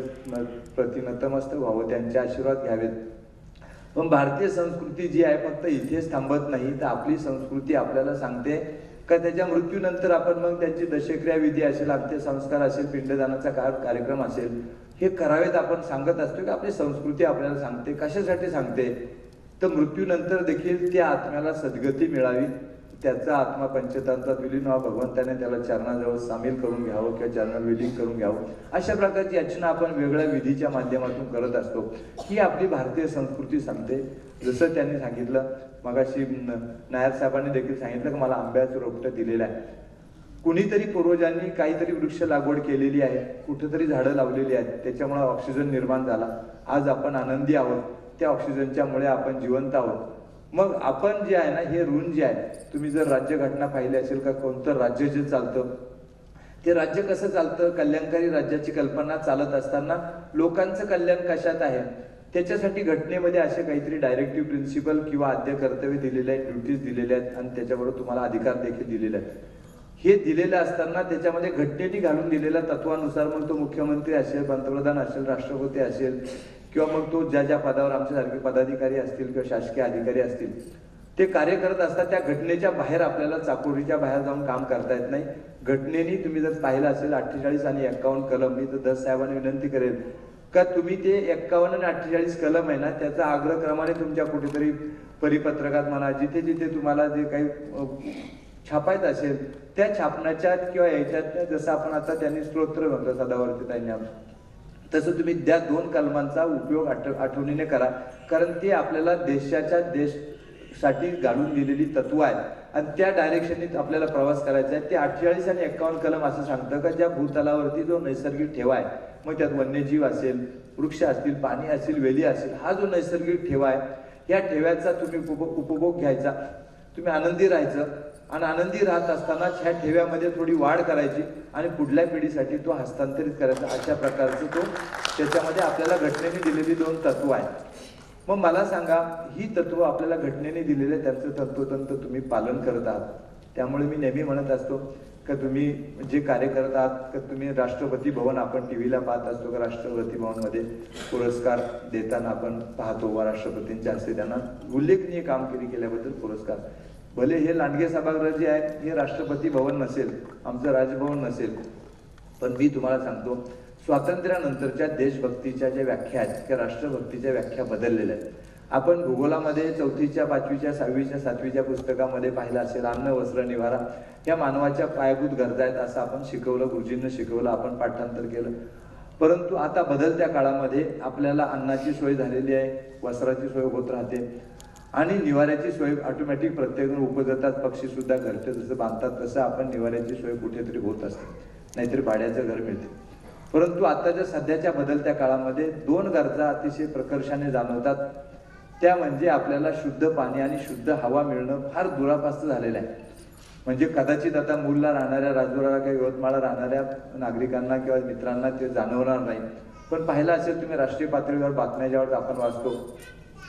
प्रति नतमस्तक व्हावं, त्यांचे आशीर्वाद घ्यावेत. पण भारतीय संस्कृती जी आहे फक्त इथेच थांबत नाही, तर आपली संस्कृती आपल्याला सांगते का त्याच्या मृत्यूनंतर आपण मग त्यांची दशक्रिया विधी असेल, अंत्यसंस्कार असेल, पिंडदानाचा कार्यक्रम असेल, हे करावेत आपण सांगत असतो. की आपली संस्कृती आपल्याला सांगते. कशासाठी सांगते? तर मृत्यूनंतर देखील त्या आत्म्याला सद्गती मिळावी, त्याचा आत्मा पंचतंत्रात विलीन व्हावा, भगवंताने त्याला चरणाजवळ सामील करून घ्यावं किंवा चरण विलीन करून घ्यावं, अशा प्रकारची याचना आपण वेगळ्या विधीच्या माध्यमातून करत असतो. ही आपली भारतीय संस्कृती सांगते. जसं त्यांनी सांगितलं मगाशी, नायर साहेबांनी देखील सांगितलं की मला आंब्याचं रोपटं दिलेलं आहे. कुणीतरी पूर्वजांनी काहीतरी वृक्ष लागवड केलेली आहे, कुठेतरी झाडं लावलेली आहेत, त्याच्यामुळे ऑक्सिजन निर्माण झाला. आज आपण आनंदी आहोत, त्या ऑक्सिजनच्यामुळे आपण जिवंत आहोत. मग आपण जे आहे ना, हे ऋण जे आहे, तुम्ही जर राज्यघटना पाहिली असेल का कोणतं राज्य जे चालतं, ते राज्य कसं चालतं, कल्याणकारी राज्याची कल्पना चालत असताना लोकांचं कल्याण कशात आहे, त्याच्यासाठी घटनेमध्ये असे काहीतरी डायरेक्टिव्ह प्रिन्सिपल किंवा आद्य कर्तव्य दिलेले आहेत, ड्युटीज दिलेल्या आहेत आणि त्याच्याबरोबर तुम्हाला अधिकार देखील दिलेले आहेत. हे दिलेलं असताना त्याच्यामध्ये घटनेने घालून दिलेल्या तत्वानुसार मग तो मुख्यमंत्री असेल, पंतप्रधान असेल, राष्ट्रपती असेल किंवा मग तो ज्या ज्या पदावर आमच्यासारखे पदाधिकारी असतील किंवा शासकीय अधिकारी असतील, ते कार्य करत असतात. त्या घटनेच्या बाहेर आपल्याला चाकोरीच्या बाहेर जाऊन काम करता येत नाही. घटनेने तुम्ही जर पाहिलं असेल 48 आणि 51 कलम, मी तर दस साहेबांनी विनंती करेल का तुम्ही ते 51 आणि 48 कलम आहे ना, त्याचा आग्रहक्रमाने तुमच्या कुठेतरी परिपत्रकात म्हणा, जिथे जिथे तुम्हाला जे काही छापायचं असेल त्या छापण्याच्या किंवा याच्यात, जसं आपण आता त्यांनी स्तोत्र म्हणतो सदावर्ती ताईंनी, तसं तुम्ही त्या 2 कलमांचा उपयोग आठवणीने करा. कारण ते आपल्याला देशासाठी घालून दिलेली तत्व आहेत आणि त्या डायरेक्शनने आपल्याला प्रवास करायचा आहे. ते 48 आणि 51 कलम असं सांगतं का ज्या भूतलावरती जो नैसर्गिक ठेवा आहे, मग त्यात वन्यजीव असेल, वृक्ष असतील, पाणी असेल, वेली असेल, हा जो नैसर्गिक ठेवा आहे, या ठेव्याचा तुम्ही उपभोग घ्यायचा, तुम्ही आनंदी राहायचं आणि आनंदी राहत असताना ह्या ठेव्यामध्ये थोडी वाढ करायची आणि पुढल्या पिढीसाठी तो हस्तांतरित करायचा. अशा प्रकारचं तो त्याच्यामध्ये आपल्याला घटनेने दिलेली 2 तत्व आहेत. मग मला सांगा, ही तत्व आपल्याला घटनेने दिलेले त्यांचं तंतोतंत तुम्ही पालन करत आहात. त्यामुळे मी नेहमी म्हणत असतो का तुम्ही जे कार्य करत आहात, का तुम्ही राष्ट्रपती भवन, आपण टीव्हीला पाहत असतो का राष्ट्रपती भवनमध्ये पुरस्कार देताना आपण पाहतो व राष्ट्रपतींच्या हस्ते त्यांना उल्लेखनीय कामगिरी केल्याबद्दल पुरस्कार. भले हे लांडगे सभागृह जे आहे हे राष्ट्रपती भवन नसेल, आमचं राजभवन नसेल, पण मी तुम्हाला सांगतो स्वातंत्र्यानंतरच्या देशभक्तीच्या ज्या व्याख्या आहेत त्या राष्ट्रभक्तीच्या व्याख्या बदललेल्या आहेत. आपण भूगोलामध्ये 4थीच्या 5वीच्या 6वीच्या 7वीच्या पुस्तकामध्ये पाहिलं असेल, अन्न वस्त्र निवारा या मानवाच्या पायाभूत गरजा आहेत असं आपण शिकवलं, गुरुजींना शिकवलं, आपण पाठांतर केलं. परंतु आता बदलत्या काळामध्ये आपल्याला अन्नाची सोय झालेली आहे, वस्त्राची सोय होत राहते आणि निवाऱ्याची सोय ऑटोमॅटिक प्रत्येकजण उपजतात. पक्षी सुद्धा घरचे जसं बांधतात तसं आपण निवाऱ्याची सोय कुठेतरी होत असते. नाहीतर भाड्याचं घर मिळते. परंतु आताच्या सध्याच्या बदलत्या काळामध्ये 2 गरजा अतिशय प्रकर्षाने जाणवतात. त्या म्हणजे आपल्याला शुद्ध पाणी आणि शुद्ध हवा मिळणं फार दुरापास्त झालेलं आहे. म्हणजे कदाचित आता मूलला राहणाऱ्या, राजूराला किंवा यवतमाळला राहणाऱ्या नागरिकांना किंवा मित्रांना ते जाणवणार नाही. पण पाहिलं असेल तुम्ही राष्ट्रीय पातळीवर बातम्या ज्यावेळेस आपण वाचतो,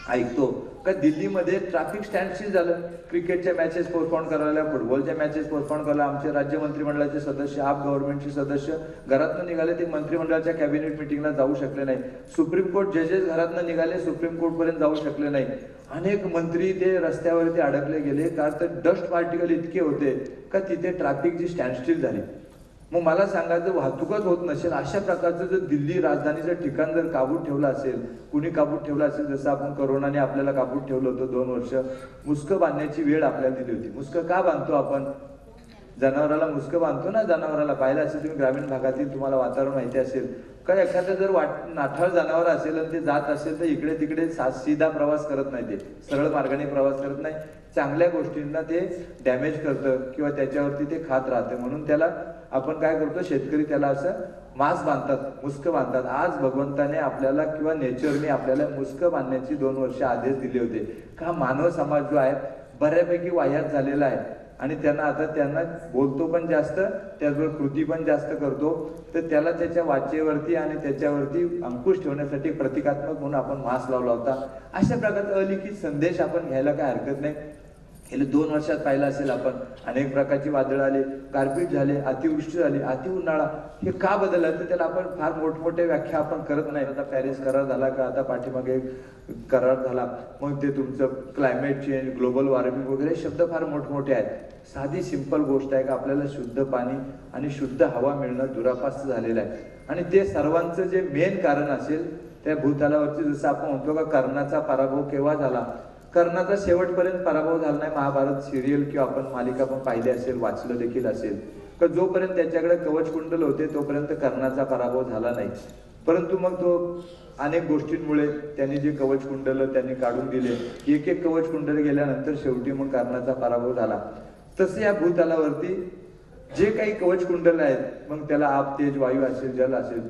ऐकतो का दिल्लीमध्ये ट्रॅफिक स्टँडशील झालं. क्रिकेटच्या मॅचेस पोस्टपोन करायला, फुटबॉलच्या मॅचेस पोस्टपोन करायला. आमचे राज्य मंत्रिमंडळाचे सदस्य, आप गव्हर्नमेंटचे सदस्य घरातनं निघाले, ते मंत्रिमंडळाच्या कॅबिनेट मिटिंगला जाऊ शकले नाही. सुप्रीम कोर्ट जजेस घरातनं निघाले, सुप्रीम कोर्टपर्यंत जाऊ शकले नाही. अनेक मंत्री ते रस्त्यावरती अडकले गेले का तर डस्ट पार्टिकल इतके होते का तिथे ट्रॅफिकची स्टँडस्टिल झाली. मग मला सांगा, जर वाहतूकच होत नसेल, अशा प्रकारचं जर दिल्ली राजधानीचं ठिकाण जर काबूत ठेवलं असेल, कुणी काबूत ठेवलं असेल, जसं आपण कोरोनाने आपल्याला काबूत ठेवलं होतं 2 वर्ष, मुस्कं बांधण्याची वेळ आपल्याला दिली होती. मुस्कं का बांधतो आपण? जनावराला मुस्कं बांधतो ना. जनावराला पाहिलं असेल तुम्ही, ग्रामीण भागातील तुम्हाला वातावरण माहिती असेल का, एखादं जर नाठाळ जनावर असेल आणि ते जात असेल तर इकडे तिकडे सीधा प्रवास करत नाही, ते सरळ मार्गाने प्रवास करत नाही. चांगल्या गोष्टींना ते डॅमेज करतं किंवा त्याच्यावरती ते खात राहतं. म्हणून त्याला आपण काय करतो, शेतकरी त्याला असं मांस बांधतात, मुस्कं बांधतात. आज भगवंताने आपल्याला किंवा नेचरने आपल्याला मुस्कं बांधण्याची 2 वर्ष आदेश दिले होते का. मानव समाज जो आहे बऱ्यापैकी वाह्यात झालेला आहे आणि त्यांना बोलतो पण जास्त, त्याचबरोबर कृती पण जास्त करतो. तर त्याला त्याच्या वाचेवरती आणि त्याच्यावरती अंकुश ठेवण्यासाठी प्रतिकात्मक म्हणून आपण मास्क लावला होता. अशा प्रकारचा अलिखित संदेश आपण घ्यायला काय हरकत नाही. गेल्या 2 वर्षात पाहिलं असेल आपण, अनेक प्रकारची वादळ आले, गारपीट झाले, अतिवृष्टी झाली, अति उन्हाळा. हे का बदललं तर त्याला आपण फार मोठमोठे व्याख्या आपण करत नाही. आता पॅरिस करार झाला का, आता पाठीमागे करार झाला, मग ते तुमचं क्लायमेट चेंज, ग्लोबल वॉर्मिंग वगैरे शब्द फार मोठमोठे आहेत. साधी सिंपल गोष्ट आहे का आपल्याला शुद्ध पाणी आणि शुद्ध हवा मिळणं दुरापास्त झालेलं आहे. आणि ते सर्वांचं जे मेन कारण असेल त्या भूतलावरती, जसं आपण म्हणतो का कर्णाचा पराभव केव्हा झाला, कर्णाचा शेवटपर्यंत पराभव झाला नाही. महाभारत सिरियल किंवा आपण मालिका पण पाहिली असेल, वाचलं देखील असेल का, जोपर्यंत त्याच्याकडे कवच कुंडल होते तोपर्यंत कर्णाचा पराभव झाला नाही. परंतु मग तो अनेक गोष्टींमुळे त्यांनी जे कवच कुंडल त्यांनी काढून दिले, एक एक कवच कुंडल गेल्यानंतर शेवटी मग कर्णाचा पराभव झाला. तसे या भूतलावरती जे काही कवच कुंडल आहेत, मग त्याला आप, तेज, वायू असेल, जल असेल,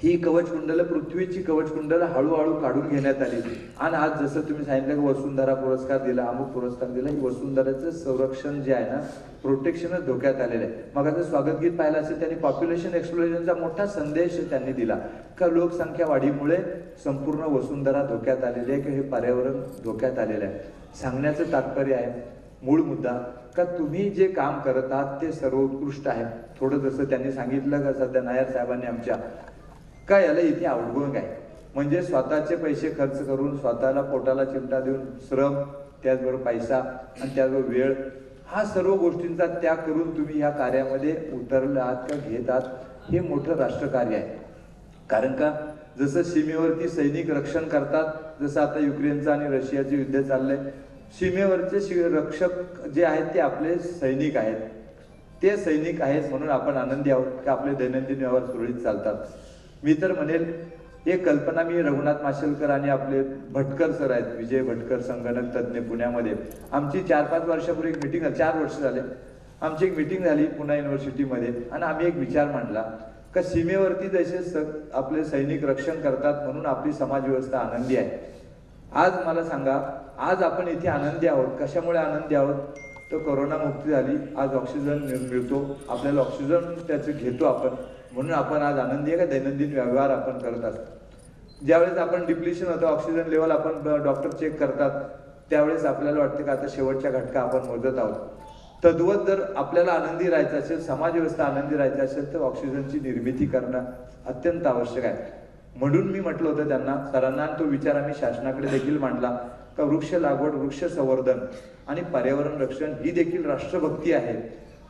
ही कवच कुंडल, पृथ्वीची कवच कुंडल हळूहळू काढून घेण्यात आली. आणि आज जसं तुम्ही सांगितलं की वसुंधरा पुरस्कार दिला, अमुक पुरस्कार दिला, ही वसुंधराचं संरक्षण जे आहे ना, प्रोटेक्शनच धोक्यात आलेलं आहे. मग आता स्वागत गीत पाहिलं असेल, त्यांनी पॉप्युलेशन एक्सप्लोजनचा मोठा संदेश त्यांनी दिला का लोकसंख्या वाढीमुळे संपूर्ण वसुंधरा धोक्यात आलेली आहे, की हे पर्यावरण धोक्यात आलेलं आहे. सांगण्याचं तात्पर्य आहे, मूळ मुद्दा का तुम्ही जे काम करत आहात ते सर्वोत्कृष्ट आहे. थोडं जसं त्यांनी सांगितलं का सध्या नायर साहेबांनी आमच्या का याला इथे आउटगोइंग आहे, म्हणजे स्वतःचे पैसे खर्च करून, स्वतःला पोटाला चिमटा देऊन, श्रम, त्याचबरोबर पैसा आणि त्याचबरोबर वेळ, हा सर्व गोष्टींचा त्याग करून तुम्ही ह्या कार्यामध्ये उतरले आहात का, घेत आहात. हे मोठं राष्ट्रकार्य आहे. कारण का जसं सीमेवरती सैनिक रक्षण करतात, जसं आता युक्रेनचं आणि रशियाचे युद्ध चाललंय, सीमेवरचे रक्षक जे आहेत ते आपले सैनिक आहेत. ते सैनिक आहेत म्हणून आपण आनंदी आहोत की आपले दैनंदिन व्यवहार सुरळीत चालतात. मी तर म्हणेल एक कल्पना, मी रघुनाथ माशेलकर आणि आपले भटकर सर आहेत, विजय भटकर, संगणक तज्ज्ञ, पुण्यामध्ये आमची 4-5 वर्षापूर्वी एक मिटिंग, 4 वर्ष झाले आमची एक मिटिंग झाली पुणे युनिव्हर्सिटीमध्ये. आणि आम्ही एक विचार मांडला का सीमेवरती जसे आपले सैनिक रक्षण करतात म्हणून आपली समाज व्यवस्था आनंदी आहे. आज मला सांगा, आज आपण इथे आनंदी आहोत. कशामुळे आनंदी आहोत तर कोरोना मुक्ती झाली, आज ऑक्सिजन मिळतो आपल्याला, ऑक्सिजन त्याचं घेतो आपण, म्हणून आपण आज आनंदी आहे का दैनंदिन व्यवहार आपण करत असतो. ज्यावेळेस आपण डिप्लिशन होतं, ऑक्सिजन लेवल आपण डॉक्टर चेक करतात, त्यावेळेस आपल्याला वाटतं का आता शेवटच्या घटका आपण मोजत आहोत. तद्वत जर आपल्याला आनंदी राहायचं असेल, समाज व्यवस्था आनंदी राहायची असेल तर ऑक्सिजनची निर्मिती करणं अत्यंत आवश्यक आहे. म्हणून मी म्हटलं होतं त्यांना, सरांना, तो विचार आम्ही शासनाकडे देखील मांडला का वृक्ष लागवड, वृक्ष संवर्धन आणि पर्यावरण रक्षण ही देखील राष्ट्रभक्ती आहे.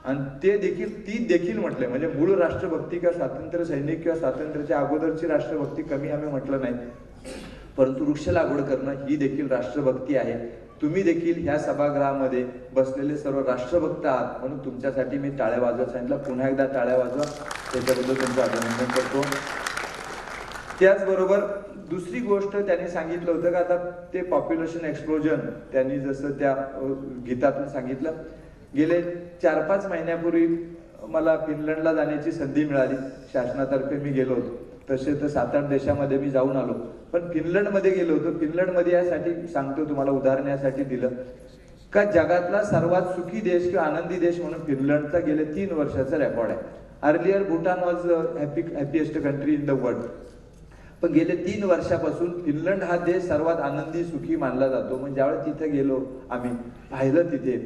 आणि ती देखील म्हटलंय, म्हणजे मूळ राष्ट्रभक्ती किंवा स्वातंत्र्य सैनिक किंवा स्वातंत्र्याच्या अगोदरची राष्ट्रभक्ती कमी आम्ही म्हटलं नाही, परंतु वृक्ष लागवड करणं ही देखील राष्ट्रभक्ती आहे. तुम्ही देखील ह्या सभागृहामध्ये बसलेले सर्व राष्ट्रभक्त आहात, म्हणून तुमच्यासाठी मी टाळ्या वाजवा सांगितलं. पुन्हा एकदा टाळ्या वाजवा, त्याच्याबद्दल तुमचं अभिनंदन करतो. त्याचबरोबर दुसरी गोष्ट त्यांनी सांगितलं होतं का आता ते पॉप्युलेशन एक्सप्लोजन, त्यांनी जसं त्या गीतातून सांगितलं, गेले 4-5 महिन्यापूर्वी मला फिनलंडला जाण्याची संधी मिळाली, शासनातर्फे मी गेलो होतो. तसे तर 7-8 देशामध्ये मी जाऊन आलो, पण फिनलंडमध्ये गेलो होतो. फिनलंडमध्ये यासाठी सांगतो तुम्हाला, उदाहरण यासाठी दिलं का जगातला सर्वात सुखी देश किंवा आनंदी देश म्हणून फिनलंडचा गेले 3 वर्षाचा रेकॉर्ड आहे. Earlier Bhutan was happiest country in the world, पण गेले 3 वर्षापासून फिनलंड हा देश सर्वात आनंदी सुखी मानला जातो. म्हणजे ज्यावेळेस तिथे गेलो आम्ही, पाहिलं तिथे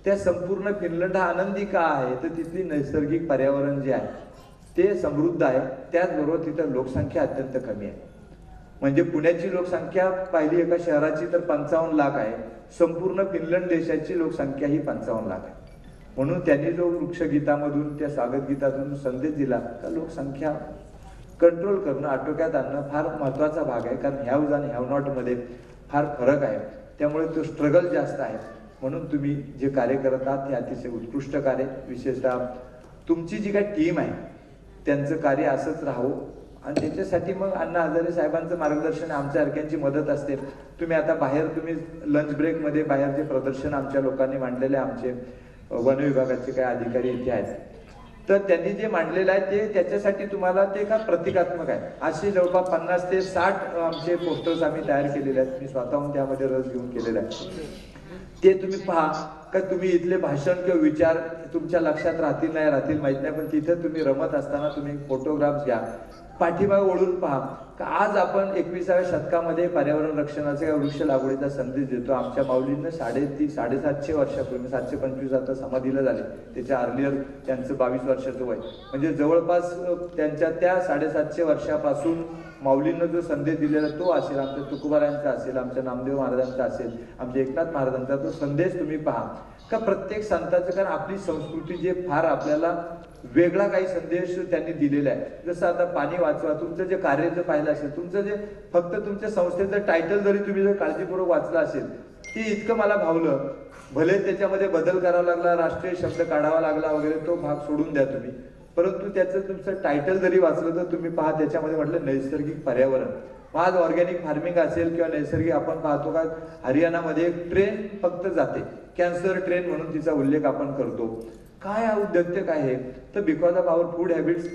त्या संपूर्ण फिनलंड हा आनंदी का आहे, तर तिथली नैसर्गिक पर्यावरण जे आहे ते समृद्ध आहे. त्याचबरोबर तिथं लोकसंख्या अत्यंत कमी आहे. म्हणजे पुण्याची लोकसंख्या पाहिली एका शहराची तर 55 लाख आहे, संपूर्ण फिनलंड देशाची लोकसंख्या ही 55 लाख आहे. म्हणून त्यांनी जो वृक्षगीतामधून, त्या स्वागत गीतातून संदेश दिला का लोकसंख्या कंट्रोल करणं, आटोक्यात आणणं फार महत्त्वाचा भाग आहे. कारण हॅव्ज आणि हॅव नॉट मध्ये फार फरक आहे, त्यामुळे तो स्ट्रगल जास्त आहे. म्हणून तुम्ही जे कार्य करत आहात ते अतिशय उत्कृष्ट कार्य, विशेषतः तुमची जी काही टीम आहे त्यांचं कार्य असंच राहावं. आणि त्याच्यासाठी मग अण्णा हजारे साहेबांचं मार्गदर्शन, आमच्या सारख्यांची मदत असते. तुम्ही आता बाहेर, तुम्ही लंच ब्रेकमध्ये बाहेरचे प्रदर्शन आमच्या लोकांनी मांडलेले, आमचे वन विभागाचे काही अधिकारी इथे आहेत, तर त्यांनी जे मांडलेलं आहे ते त्याच्यासाठी तुम्हाला ते का प्रतिकात्मक आहे. असे जवळपास 50 ते 60 आमचे पोस्टर्स आम्ही तयार केलेले आहेत. मी स्वतःहून त्यामध्ये रस घेऊन केलेला आहे. ते तुम्ही पहा का तुम्ही इथले भाषण किंवा विचार तुमच्या लक्षात राहतील नाही राहतील माहित नाही, पण तिथं तुम्ही रमत असताना तुम्ही फोटोग्राफ्स घ्या, पाठीमागे वळून पहा का आज आपण 21व्या शतकामध्ये पर्यावरण रक्षणाचा किंवा वृक्ष लागवडीचा संदेश देतो. आमच्या माऊलींना 750 वर्षापूर्वी, 725 आता समाधीला झाले, त्याच्या अर्लियर त्यांचं 22 वर्षाचं वय, म्हणजे जवळपास त्यांच्या त्या 750 वर्षापासून माऊलींना जो संदेश दिलेला तो असेल, आमच्या तुकोबारायांचा असेल, आमच्या नामदेव महाराजांचा असेल, आमच्या एकनाथ महाराजांचा तो संदेश तुम्ही पहा का प्रत्येक संतांचं. कारण आपली संस्कृती जे फार आपल्याला वेगळा काही संदेश त्यांनी दिलेला आहे. जसं आता पाणी वाचवा, तुमचं जे कार्य जर पाहिलं असेल, तुमचं जे फक्त तुमच्या संस्थेचं टायटल जरी तुम्ही जर काळजीपूर्वक वाचलं असेल, ते इतकं मला भावलं. भले त्याच्यामध्ये बदल करावा लागला, राष्ट्रीय शब्द काढावा लागला वगैरे, तो भाग सोडून द्या तुम्ही, परंतु त्याचं तुमचं टायटल जरी वाचलं तर तुम्ही पहा त्याच्यामध्ये म्हटलं नैसर्गिक पर्यावरण. आज ऑर्गॅनिक फार्मिंग असेल किंवा नैसर्गिक, आपण पाहतो का हरियाणामध्ये एक ट्रेन फक्त जाते, कॅन्सर ट्रेन म्हणून तिचा उल्लेख आपण करतो. काय हा उद्योग काय आहे, तर because of our food habits,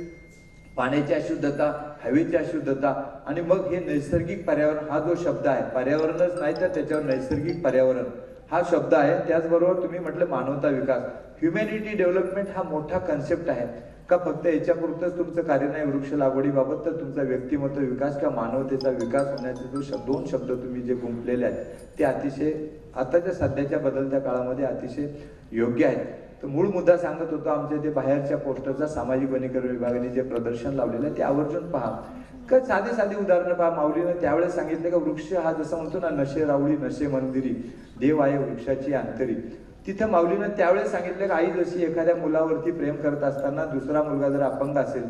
पाण्याची अशुद्धता, हवेची अशुद्धता, आणि मग हे नैसर्गिक पर्यावरण हा जो शब्द आहे, पर्यावरणच नाही तर त्याच्यावर नैसर्गिक पर्यावरण हा शब्द आहे. त्याचबरोबर तुम्ही म्हटलं मानवता विकास, ह्युमॅनिटी डेव्हलपमेंट हा मोठा कन्सेप्ट आहे का फक्त याच्यापुरतंच तुमचं कार्य नाही वृक्ष लागवडीबाबत, तर तुमचा व्यक्तिमत्व विकास किंवा मानवतेचा विकास होण्याचे जो 2 शब्द तुम्ही जे गुंफलेले आहेत ते अतिशय आताच्या सध्याच्या बदलत्या काळामध्ये अतिशय योग्य आहेत. तर मूळ मुद्दा सांगत होतो, आमच्या ते बाहेरच्या पोस्टरचा सामाजिक वनीकरण विभागाने जे प्रदर्शन लावलेलं आहे ते आवर्जून पहा. का साधी उदाहरणं पहा. माऊलीनं त्यावेळेस सांगितलं का वृक्ष हा जसं म्हणतो ना, नशे रावळी नशे मंदिरी, देव आहे वृक्षाची अंतरी. तिथं माऊलीनं त्यावेळेस सांगितलं की आई जशी एखाद्या मुलावरती प्रेम करत असताना दुसरा मुलगा जर अपंग असेल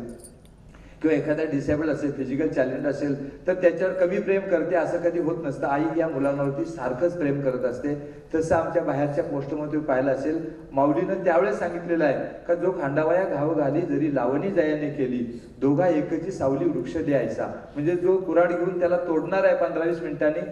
किंवा एखादा डिसेबल असेल, फिजिकल चॅलेंज असेल, तर त्याच्यावर कमी प्रेम करते असं कधी होत नसतं. आई या मुलांवरती सारखंच प्रेम करत असते. तसं आमच्या बाहेरच्या पोस्टमध्ये पाहिलं असेल, माऊलीनं त्यावेळेस सांगितलेलं आहे का जो खांडावया घाव घाली जरी लावणी जयाने केली, दोघा एकची सावली वृक्ष द्यायचा. म्हणजे जो कुऱ्हाड घेऊन त्याला तोडणार आहे 15-20 मिनिटांनी,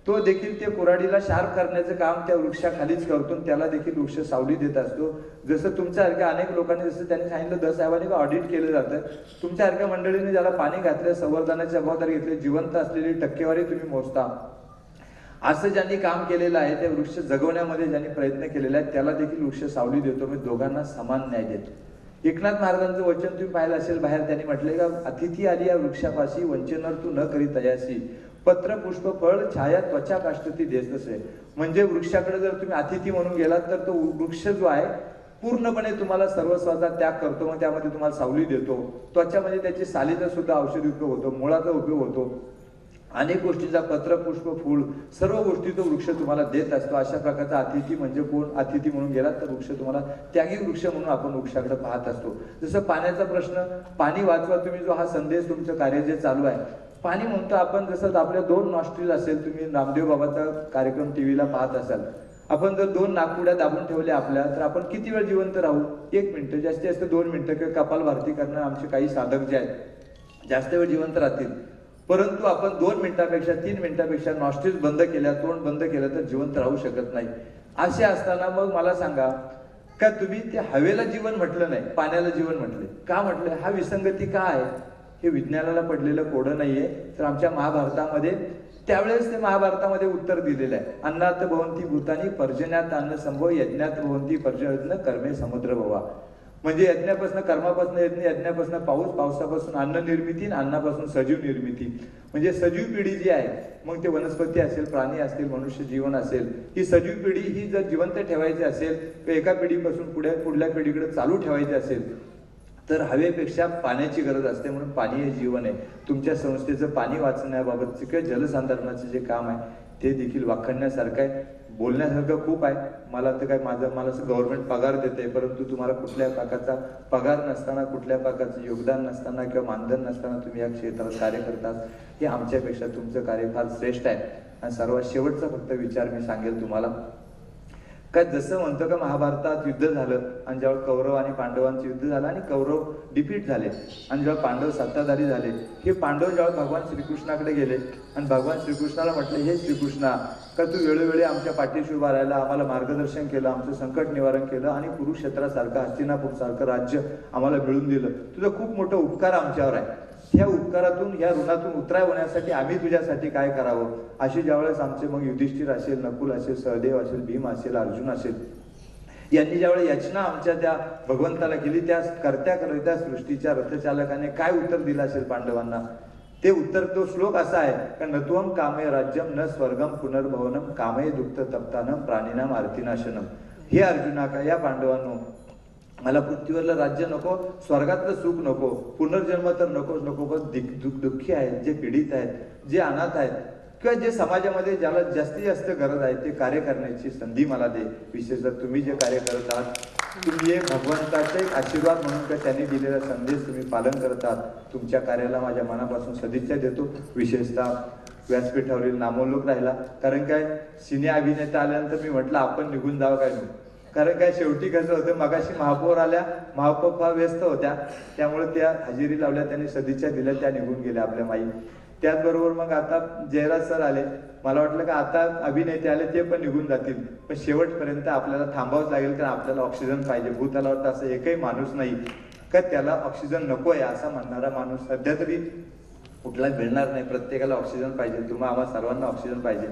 तो देखील ते कुऱ्हाडीला शार्प करण्याचं काम त्या वृक्षाखालीच करतो, त्याला देखील वृक्ष सावली देत असतो. जसं तुमच्यासारख्या अनेक लोकांनी, जसं त्यांनी सांगितलं, दसाहेबांनी ऑडिट केलं जातं, तुमच्यासारख्या मंडळींनी ज्याला पाणी घातलं, संवर्धनाची जबाबदारी घेतली, जिवंत असलेली टक्केवारी तुम्ही मोजता, असं ज्यांनी काम केलेलं आहे, ते वृक्ष जगवण्यामध्ये ज्यांनी प्रयत्न केलेला आहे, त्याला देखील वृक्ष सावली देतो. मी दोघांना समान न्याय देतो. एकनाथ महाराजांचं वचन तुम्ही पाहिलं असेल बाहेर, त्यांनी म्हटलंय का अतिथी आली या वृक्षापाशी, वंचनर तू न करी तयासी, पत्र पुष्प फळ छाया त्वचा काष्टती देस असे. म्हणजे वृक्षाकडे जर तुम्ही अतिथी म्हणून गेलात तर तो वृक्ष जो आहे पूर्णपणे तुम्हाला सर्वस्वाचा त्याग करतो, मग त्यामध्ये तुम्हाला सावली देतो. त्वचा म्हणजे त्याची सालीचा सुद्धा औषधी उपयोग होतो, मुळाचा उपयोग होतो, अनेक गोष्टीचा, पत्र पुष्प फूल सर्व गोष्टी तो वृक्ष तुम्हाला देत असतो. अशा प्रकारचा अतिथी म्हणजे कोण, अतिथी म्हणून गेलात तर वृक्ष तुम्हाला त्यागी वृक्ष म्हणून आपण वृक्षाकडे पाहत असतो. जसं पाण्याचा प्रश्न, पाणी वाचवा तुम्ही, जो हा संदेश तुमचं कार्य जे चालू आहे, पाणी म्हणतो आपण, जसं आपल्या 2 नॉस्ट्रील असेल, तुम्ही नामदेव बाबाचा कार्यक्रम टीव्हीला पाहत असाल, आपण जर 2 नाकपुड्या दाबून ठेवल्या आपल्या, तर आपण किती वेळ जिवंत राहू? 1 मिनिट, जास्तीत जास्त 2 मिनिटं, किंवा कपालभाती करणं आमचे काही साधक जे आहेत जास्त वेळ जिवंत राहतील. परंतु आपण 2 मिनिटापेक्षा 3 मिनिटापेक्षा नॉस्ट्रील बंद केल्या, तोंड बंद केलं तर जिवंत राहू शकत नाही. असे असताना मग मला सांगा का तुम्ही ते हवेला जीवन म्हटलं नाही, पाण्याला जीवन म्हटले. का म्हटलं? हा विसंगती का आहे? हे विज्ञानाला पडलेलं कोडं नाहीये, तर आमच्या महाभारतामध्ये त्यावेळेस ते महाभारतामध्ये उत्तर दिलेलं आहे. अन्नात भवंती भूतानी पर्जन्यात अन्न संभव यज्ञात भवंती पर्जन्य कर्मे समुद्र भवा. म्हणजे यज्ञापासून कर्मापासून यज्ञ, यज्ञापासून पाऊस, पावसापासून अन्न निर्मिती, अन्नापासून सजीव निर्मिती. म्हणजे सजीव पिढी जी आहे, मग ते वनस्पती असेल, प्राणी असतील, मनुष्य जीवन असेल, ही सजीव पिढी ही जर जिवंत ठेवायची असेल किंवा एका पिढीपासून पुढल्या पिढीकडे चालू ठेवायची असेल तर हवेपेक्षा पाण्याची गरज असते. म्हणून पाणी हे जीवन आहे. तुमच्या संस्थेचं पाणी वाचण्याबाबतचे किंवा जलसंधारणाचं जे काम आहे ते देखील वाखाणण्यासारखं आहे, बोलण्यासारखं खूप आहे. मला तर काय मला असं गव्हर्नमेंट पगार देते, परंतु तुम्हाला कुठल्या प्रकारचा पगार नसताना, कुठल्या प्रकारचं योगदान नसताना किंवा मानधन नसताना तुम्ही या क्षेत्रात कार्य करतात, हे आमच्यापेक्षा तुमचं कार्य फार श्रेष्ठ आहे. आणि सर्वात शेवटचा फक्त विचार मी सांगेल तुम्हाला, काय जसं म्हणतो का महाभारतात युद्ध झालं आणि जेव्हा कौरव आणि पांडवांचं युद्ध झालं आणि कौरव डिफीट झाले आणि जेव्हा पांडव सत्ताधारी झाले, हे पांडव जेव्हा भगवान श्रीकृष्णाकडे गेले आणि भगवान श्रीकृष्णाला म्हटले, हे श्रीकृष्णा, का तू वेळोवेळी आमच्या पाठीशी उभा राहिला, आम्हाला मार्गदर्शन केलं, आमचं संकट निवारण केलं आणि कुरुक्षेत्रासारखं, हस्तिनापूरसारखं राज्य आम्हाला मिळवून दिलं, तुझं खूप मोठं उपकार आमच्यावर आहे. ह्या उपकारातून, ह्या ऋणातून उतराय होण्यासाठी आम्ही तुझ्यासाठी काय करावं? अशी ज्यावेळेस आमचे मग युधिष्ठिर असेल, नकुल असेल, सहदेव असेल, भीम असेल, अर्जुन असेल, यांनी ज्यावेळेस याचना आमच्या त्या भगवंताला केली, त्या करत्या सृष्टीच्या रथचालकाने काय उत्तर दिलं असेल पांडवांना? ते उत्तर, तो श्लोक असा आहे का, नत्वम कामे राज्यम न स्वर्गम पुनर्भवनम कामे दुःख तप्तानम प्राणिनाम आर्तिनाशनम. हे अर्जुना, का या पांडवांनो, मला पृथ्वीवरलं राज्य नको, स्वर्गातलं सुख नको, पुनर्जन्म तर नकोच नको, पण दुःखी आहेत, जे पीडित आहेत, जे अनाथ आहेत किंवा जे समाजामध्ये ज्याला जास्तीत जास्त गरज आहे ते कार्य करण्याची संधी मला दे. विशेषतः तुम्ही जे कार्य करत आहात, तुम्ही एक भगवंताचे एक आशीर्वाद म्हणून का त्यांनी दिलेला संदेश तुम्ही पालन करत आहात. तुमच्या कार्याला माझ्या मनापासून सदिच्छा देतो. विशेषतः व्यासपीठावरील नामोल्लोक राहिला, कारण काय सिने अभिनेता आल्यानंतर मी म्हटलं आपण निघून जावं काय नाही, कारण काय शेवटी कसं होतं, मगाशी महापौर आल्या, महापौर फार व्यस्त होत्या, त्यामुळे त्या हजेरी लावल्या, त्यांनी सदिच्छा दिल्या, त्या निघून गेल्या आपल्या माई. त्याचबरोबर मग आता जयराज सर आले, मला वाटलं का आता अभिनेते आले ते पण निघून जातील, पण शेवटपर्यंत आपल्याला थांबावंच लागेल, कारण आपल्याला ऑक्सिजन पाहिजे. भूतलावर असं एकही माणूस नाही का त्याला ऑक्सिजन नको आहे असा म्हणणारा माणूस सध्या तरी कुठलाच मिळणार नाही. प्रत्येकाला ऑक्सिजन पाहिजे, तुम्हाला आम्हा सर्वांना ऑक्सिजन पाहिजे.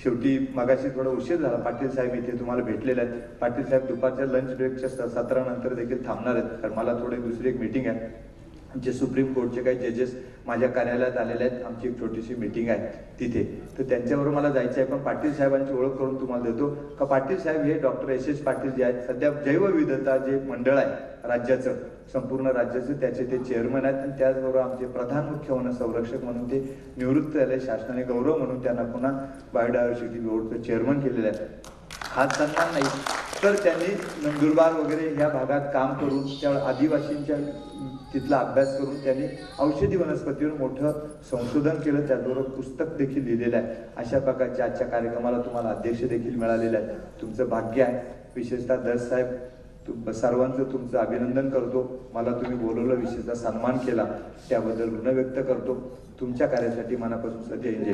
शेवटी मगाशी थोडा उशीर झाला, पाटील साहेब इथे तुम्हाला भेटलेले आहेत. पाटील साहेब दुपारच्या लंच ब्रेकच्या सत्रानंतर देखील थांबणार आहेत, कारण मला थोडी दुसरी एक मीटिंग आहे. आमचे सुप्रीम कोर्टचे काही जजेस माझ्या कार्यालयात आलेले आहेत, आमची एक छोटीशी मीटिंग आहे तिथे, तर त्यांच्याबरोबर मला जायचं आहे. पण पाटील साहेबांची ओळख करून तुम्हाला देतो का, पाटील साहेब हे डॉक्टर एस पाटील जे आहेत, सध्या जैवविविधता जे मंडळ आहे राज्याचं, संपूर्ण राज्याचं, त्याचे ते चेअरमन आहेत. आणि त्याचबरोबर आमचे प्रधान मुख्य वन संरक्षक म्हणून ते निवृत्त झाले, शासनाने गौरव म्हणून त्यांना पुन्हा बायोडायव्हर्सिटी बोर्डचं चेअरमन केलेलं आहे. हा सन्मान नाही, तर त्यांनी नंदुरबार वगैरे ह्या भागात काम करून, त्या आदिवासींच्या तिथला अभ्यास करून त्यांनी औषधी वनस्पतीवर मोठं संशोधन केलं, त्याचबरोबर पुस्तक देखील लिहिलेलं आहे. अशा प्रकारच्या आजच्या कार्यक्रमाला तुम्हाला अध्यक्ष देखील मिळालेले आहेत, तुमचं भाग्य आहे. विशेषतः दस साहेब सर्वांचं तुमचं अभिनंदन करतो. मला तुम्ही बोलवलं, विशेषतः सन्मान केला, त्याबद्दल ऋण व्यक्त करतो. तुमच्या कार्यासाठी मनापासून सध्या एन्जॉय.